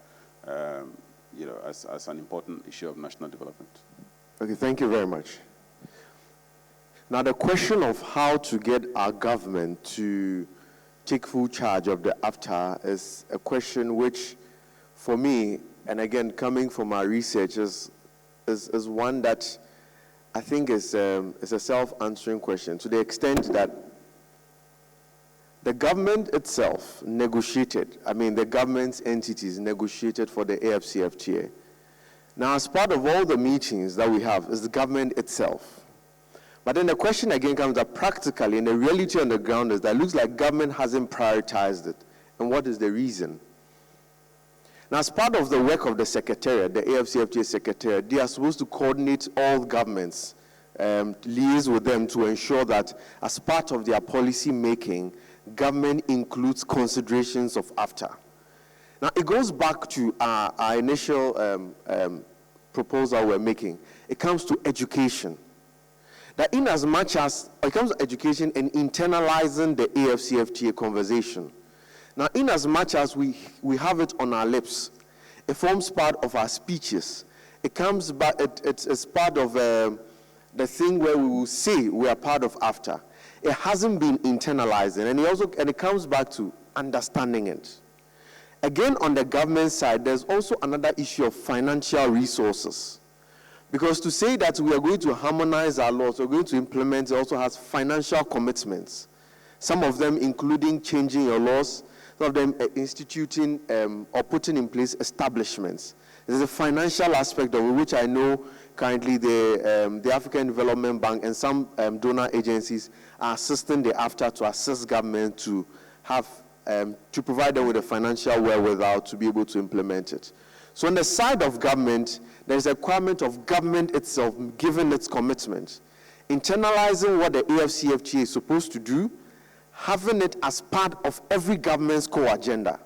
as an important issue of national development? Okay, thank you very much. Now, the question of how to get our government to take full charge of the AfCFTA is a question which, for me, and again, coming from our research, is one that I think is a self-answering question, to the extent that the government itself negotiated, the government's entities negotiated for the AfCFTA. Now, as part of all the meetings that we have, is the government itself. But then the question again comes that practically, and the reality on the ground is that it looks like government hasn't prioritized it. And what is the reason? Now, as part of the work of the Secretariat, the AfCFTA Secretariat, they are supposed to coordinate all governments, liaise with them to ensure that as part of their policy making, government includes considerations of AfCFTA. Now, it goes back to our initial proposal we're making. It comes to education. That in as much as it comes to education and internalizing the AfCFTA conversation. Now, in as much as we have it on our lips, it forms part of our speeches. It comes back, it's part of the thing where we will say we are part of AfCFTA. It hasn't been internalized, and it comes back to understanding it. Again, on the government side, there's also another issue of financial resources. Because to say that we are going to harmonize our laws, we're going to implement, it also has financial commitments. Some of them including changing your laws, some of them instituting or putting in place establishments. There's a financial aspect of it, which I know currently the African Development Bank and some donor agencies are assisting the AfCFTA to assist government to have, to provide them with a financial wherewithal to be able to implement it. So on the side of government, there's a requirement of government itself, given its commitment, internalizing what the AfCFTA is supposed to do, having it as part of every government's core agenda.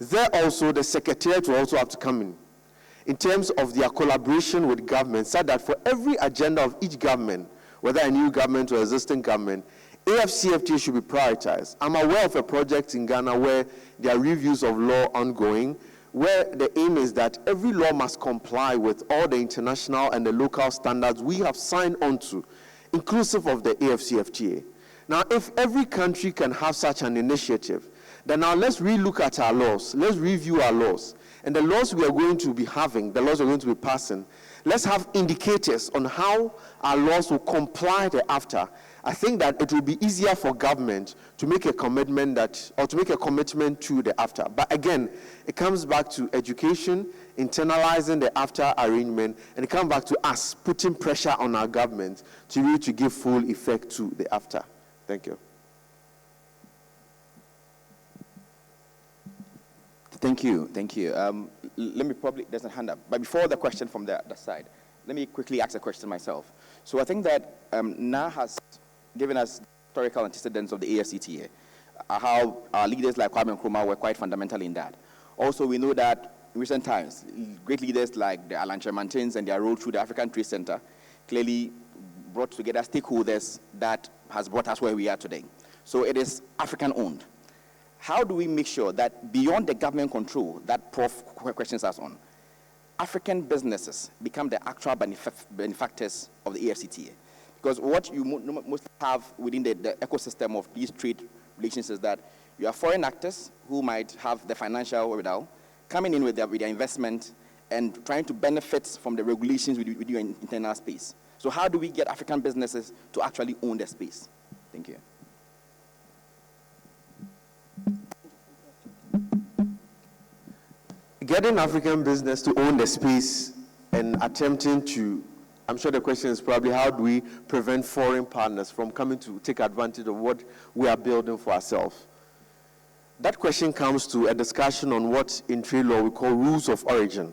There also, the Secretariat will also have to come in terms of their collaboration with government, so that for every agenda of each government, whether a new government or existing government, AfCFTA should be prioritized. I'm aware of a project in Ghana where there are reviews of law ongoing, where the aim is that every law must comply with all the international and the local standards we have signed on to, inclusive of the AfCFTA. Now, if every country can have such an initiative, then now let's relook at our laws, let's review our laws, and the laws we are going to be having, the laws we're going to be passing, let's have indicators on how our laws will comply thereafter. I think that it will be easier for government to make a commitment to make a commitment to the AfCFTA. But again, it comes back to education, internalizing the AfCFTA arrangement, and it comes back to us putting pressure on our government to really to give full effect to the AfCFTA. Thank you. Thank you. Let me probably, there's a hand up. But before the question from the other side, let me quickly ask a question myself. So I think that NA has given us historical antecedents of the AfCFTA, how our leaders like Kwame Nkrumah were quite fundamental in that. Also, we know that in recent times, great leaders like the Alan Chermantins and their role through the African Trade Center clearly brought together stakeholders that has brought us where we are today. So it is African-owned. How do we make sure that beyond the government control that Prof questions us on, African businesses become the actual benefactors of the AfCFTA? Because what you mostly have within the ecosystem of these trade relations is that you have foreign actors who might have the financial wherewithal coming in with their investment and trying to benefit from the regulations with your internal space. So how do we get African businesses to actually own their space? Thank you. getting African business to own the space and attempting to, I'm sure the question is probably how do we prevent foreign partners from coming to take advantage of what we are building for ourselves? That question comes to a discussion on what in trade law we call rules of origin.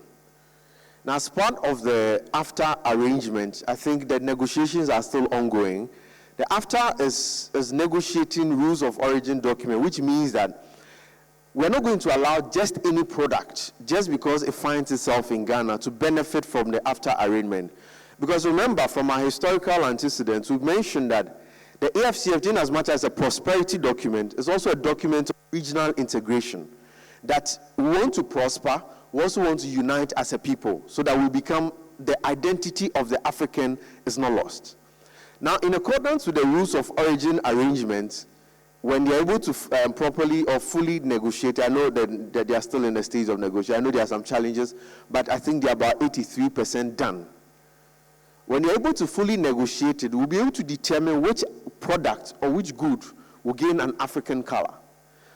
Now, as part of the AfCFTA arrangement, I think the negotiations are still ongoing. The AfCFTA is negotiating rules of origin document, which means that we're not going to allow just any product, just because it finds itself in Ghana, to benefit from the AfCFTA arrangement. Because remember, from our historical antecedents, we've mentioned that the AfCFTA, in as much as a prosperity document, is also a document of regional integration. That we want to prosper, we also want to unite as a people, so that we become, the identity of the African is not lost. Now, in accordance with the rules of origin arrangements, when they're able to properly or fully negotiate, I know that they are still in the stage of negotiation. I know there are some challenges, but I think they're about 83% done. When they're able to fully negotiate it, we'll be able to determine which product or which good will gain an African color.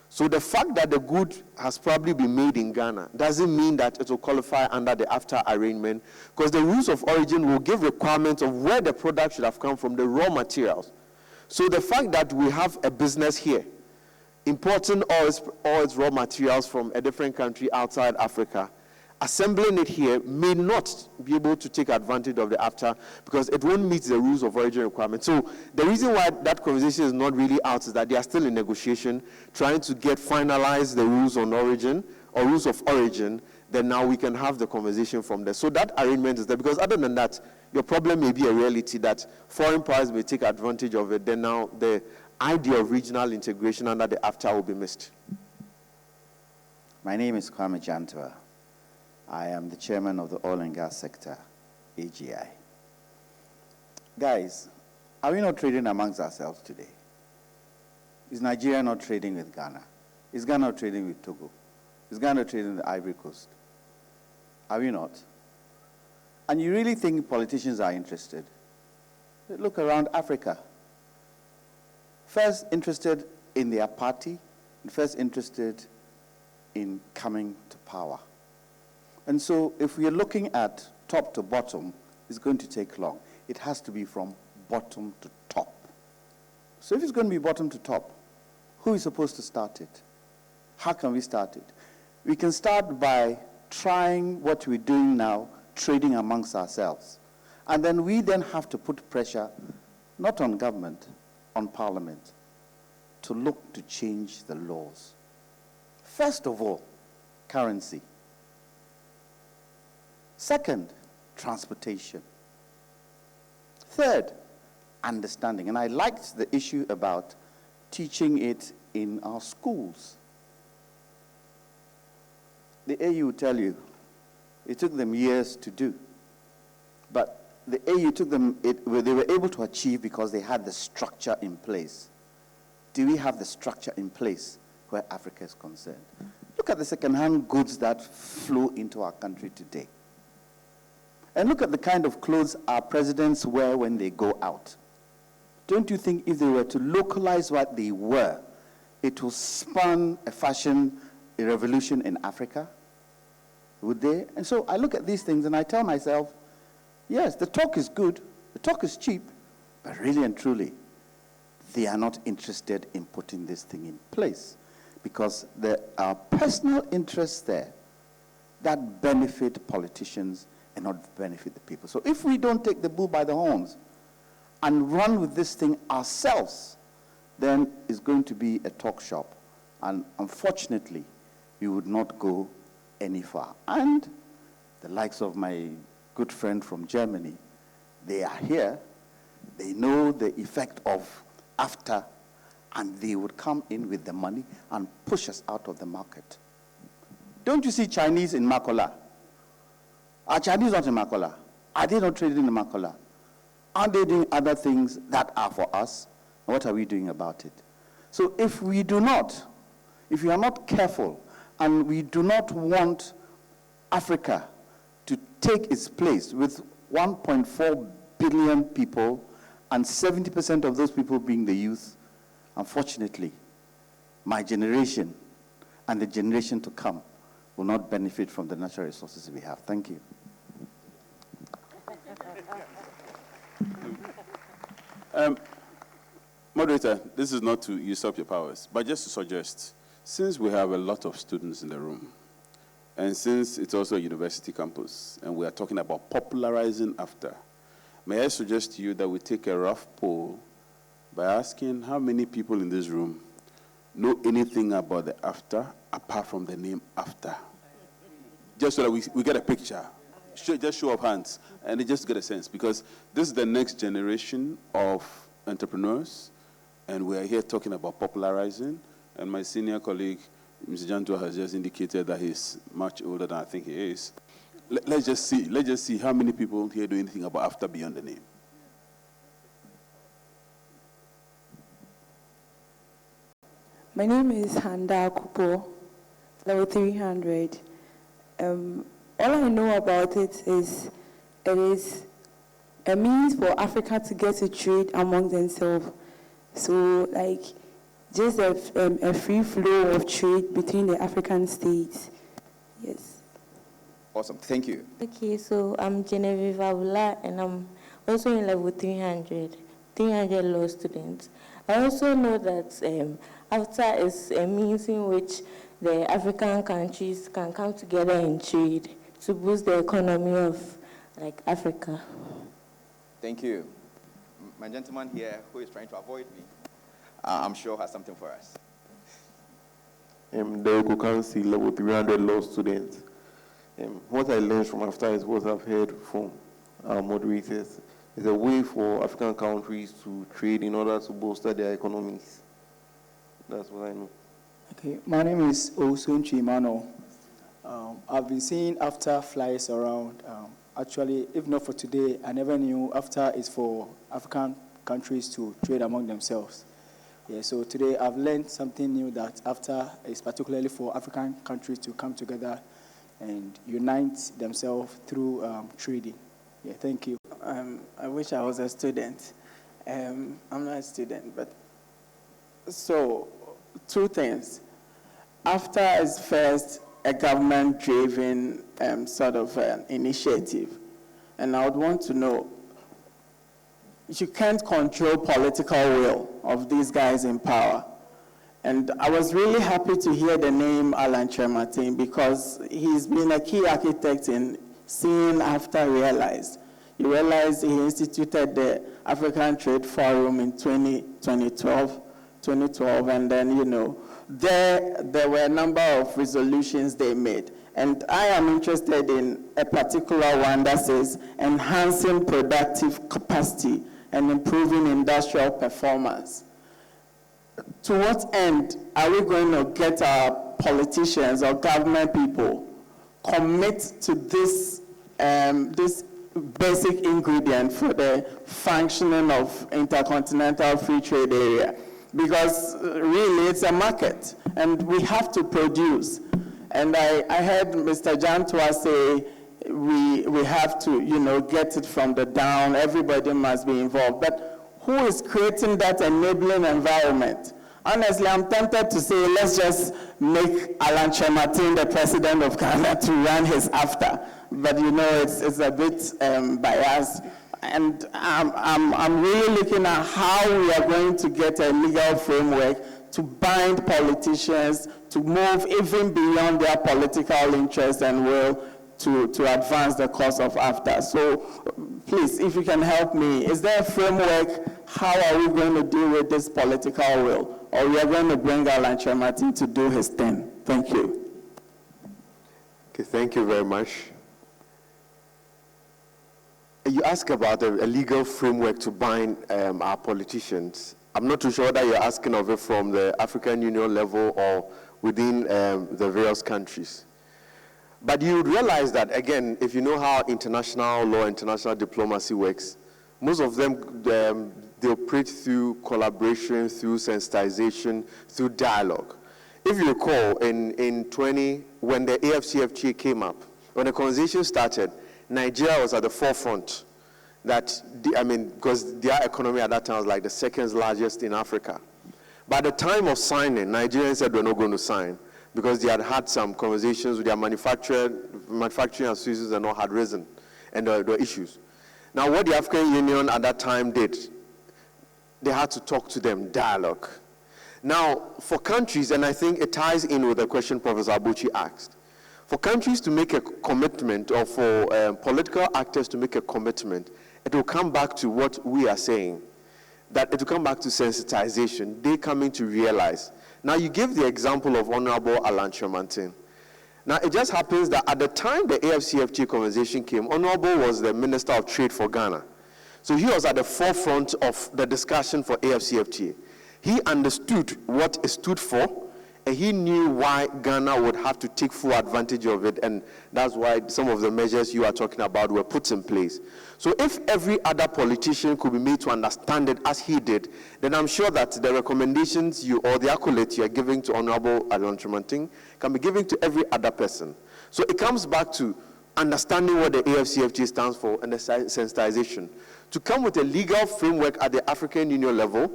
So the fact that the good has probably been made in Ghana doesn't mean that it will qualify under the AfCFTA arrangement, because the rules of origin will give requirements of where the product should have come from, the raw materials. So the fact that we have a business here importing all its raw materials from a different country outside Africa, assembling it here may not be able to take advantage of the AfCFTA because it won't meet the rules of origin requirements. So the reason why that conversation is not really out is that they are still in negotiation, trying to finalize the rules on origin or rules of origin. Then now we can have the conversation from there. So that arrangement is there, because other than that, your problem may be a reality that foreign powers may take advantage of it. Then now the idea of regional integration under the AfCFTA will be missed. My name is Kwame Jantua. I am the chairman of the Oil and Gas Sector, AGI. Guys, are we not trading amongst ourselves today? Is Nigeria not trading with Ghana? Is Ghana not trading with Togo? Is Ghana not trading with the Ivory Coast? Are we not? And you really think politicians are interested? Look around Africa. First interested in their party, and first interested in coming to power. And so if we are looking at top to bottom, it's going to take long. It has to be from bottom to top. So if it's going to be bottom to top, who is supposed to start it? How can we start it? We can start by trying what we're doing now, trading amongst ourselves. And then we then have to put pressure, not on government, on parliament, to look to change the laws. First of all, currency. Second, transportation. Third, understanding. And I liked the issue about teaching it in our schools. The AU will tell you, it took them years to do. But the AU took them, they were able to achieve because they had the structure in place. Do we have the structure in place where Africa is concerned? Look at the second-hand goods that flow into our country today. And look at the kind of clothes our presidents wear when they go out. Don't you think if they were to localize what they wear, it will spurn a fashion revolution in Africa? Would they? And so I look at these things and I tell myself, yes, the talk is good, the talk is cheap, but really and truly, they are not interested in putting this thing in place because there are personal interests there that benefit politicians and not benefit the people. So if we don't take the bull by the horns and run with this thing ourselves, then it's going to be a talk shop. And unfortunately, we would not go any far. And the likes of my good friend from Germany, they are here, they know the effect of AfCFTA, and they would come in with the money and push us out of the market. Don't you see Chinese in Makola? Are Chinese not in Makola? Are they not trading in Makola? Aren't they doing other things that are for us? What are we doing about it? So if we are not careful, and we do not want Africa to take its place with 1.4 billion people and 70% of those people being the youth, unfortunately, my generation and the generation to come will not benefit from the natural resources we have. Thank you. Moderator, this is not to usurp your powers, but just to suggest, since we have a lot of students in the room, and since it's also a university campus, and we are talking about popularizing AfCFTA, may I suggest to you that we take a rough poll by asking how many people in this room know anything about the AfCFTA apart from the name AfCFTA? Just so that we get a picture. Just show of hands, and they just get a sense, because this is the next generation of entrepreneurs, and we are here talking about popularizing, and my senior colleague, Mr. Jantua, has just indicated that he's much older than I think he is. Let's just see how many people here do anything about AfCFTA beyond the name. My name is Handa Kupo, level 300. All I know about it is a means for Africa to get to trade among themselves. So, like, just a free flow of trade between the African states. Yes. Awesome, thank you. Okay, so I'm Genevieve Avula, and I'm also in level 300 law students. I also know that AfCFTA is a means in which the African countries can come together and trade to boost the economy of, like, Africa. Thank you. My gentleman here, who is trying to avoid me, I'm sure has something for us. Derek Okansi, level 300 law student. What I learned from AfCFTA is what I've heard from our moderators. It's a way for African countries to trade in order to bolster their economies. That's what I know. Okay, my name is Osun Chimano. I've been seeing AfCFTA flyers around. Actually, if not for today, I never knew AfCFTA is for African countries to trade among themselves. Yeah, so today I've learned something new, that AfCFTA is particularly for African countries to come together and unite themselves through trading. Yeah, thank you. I wish I was a student. I'm not a student, but so two things. AfCFTA is first a government-driven sort of initiative, and I would want to know, you can't control political will of these guys in power. And I was really happy to hear the name Alan Chermatin, because he's been a key architect in seeing AfCFTA realized. You realize he instituted the African Trade Forum in 2012, and then, you know, there were a number of resolutions they made. And I am interested in a particular one that says enhancing productive capacity and improving industrial performance. To what end are we going to get our politicians or government people commit to this, this basic ingredient for the functioning of intercontinental free trade area? Because really it's a market, and we have to produce. And I heard Mr. Jantua say we have to, you know, get it from the down, everybody must be involved. But who is creating that enabling environment? Honestly, I'm tempted to say, let's just make Alan Chermatin the president of Ghana to run his AfCFTA. But you know, it's a bit biased. And I'm really looking at how we are going to get a legal framework to bind politicians to move even beyond their political interests and will to advance the cause of AfCFTA. So please, if you can help me, is there a framework? How are we going to deal with this political will? Or we are going to bring Alan Chermatin to do his thing? Thank you. Okay, thank you very much. You ask about a legal framework to bind our politicians. I'm not too sure that you're asking of it from the African Union level or within the various countries. But you would realize that, again, if you know how international law, international diplomacy works, most of them, they operate through collaboration, through sensitization, through dialogue. If you recall, when the AfCFTA came up, when the conversation started, Nigeria was at the forefront. Because their economy at that time was like the second largest in Africa. By the time of signing, Nigerians said we're not going to sign. because they had had some conversations with their manufacturing associations and all had risen, and there were issues. Now, what the African Union at that time did, they had to talk to them, dialogue. Now, for countries, and I think it ties in with the question Professor Abuchi asked, for countries to make a commitment, or for political actors to make a commitment, it will come back to what we are saying, that it will come back to sensitization, they coming to realize. Now, you give the example of Honorable Alan Tremantin. Now, it just happens that at the time the AfCFTA conversation came, Honorable was the Minister of Trade for Ghana. So he was at the forefront of the discussion for AfCFTA. He understood what it stood for, and he knew why Ghana would have to take full advantage of it, and that's why some of the measures you are talking about were put in place. So if every other politician could be made to understand it as he did, then I'm sure that the recommendations you, or the accolades you are giving to Honorable Alan Tremantin can be given to every other person. So it comes back to understanding what the AfCFTA stands for and the sensitization. To come with a legal framework at the African Union level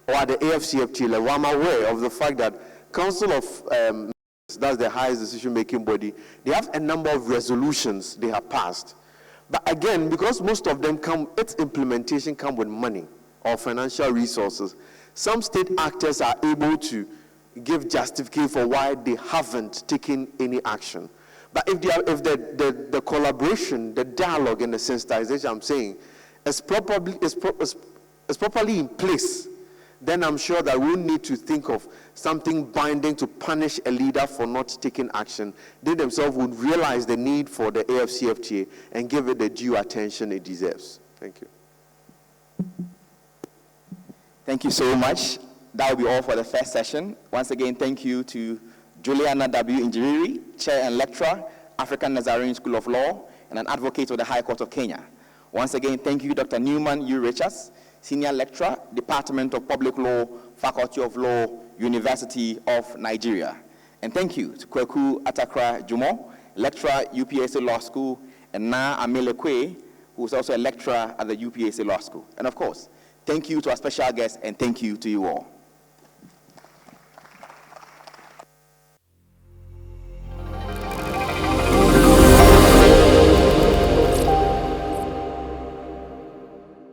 or at the AfCFTA level, I'm aware of the fact that Council of, that's the highest decision-making body, they have a number of resolutions they have passed. But again, because most of them its implementation come with money or financial resources, some state actors are able to give justification for why they haven't taken any action. But if the collaboration, the dialogue, and the sensitization, I'm saying, is properly in place, then I'm sure that we'll need to think of something binding to punish a leader for not taking action. They themselves would realize the need for the AfCFTA and give it the due attention it deserves. Thank you. Thank you so much. That will be all for the first session. Once again, thank you to Juliana W. Injiriri, Chair and Lecturer, African Nazarene School of Law, and an advocate of the High Court of Kenya. Once again, thank you, Dr. Newman U. Richards, Senior Lecturer, Department of Public Law, Faculty of Law, University of Nigeria. And thank you to Kweku Atakra Jumo, Lecturer, UPSA Law School, and Na Amelekwe, who is also a lecturer at the UPSA Law School. And of course, thank you to our special guests, and thank you to you all.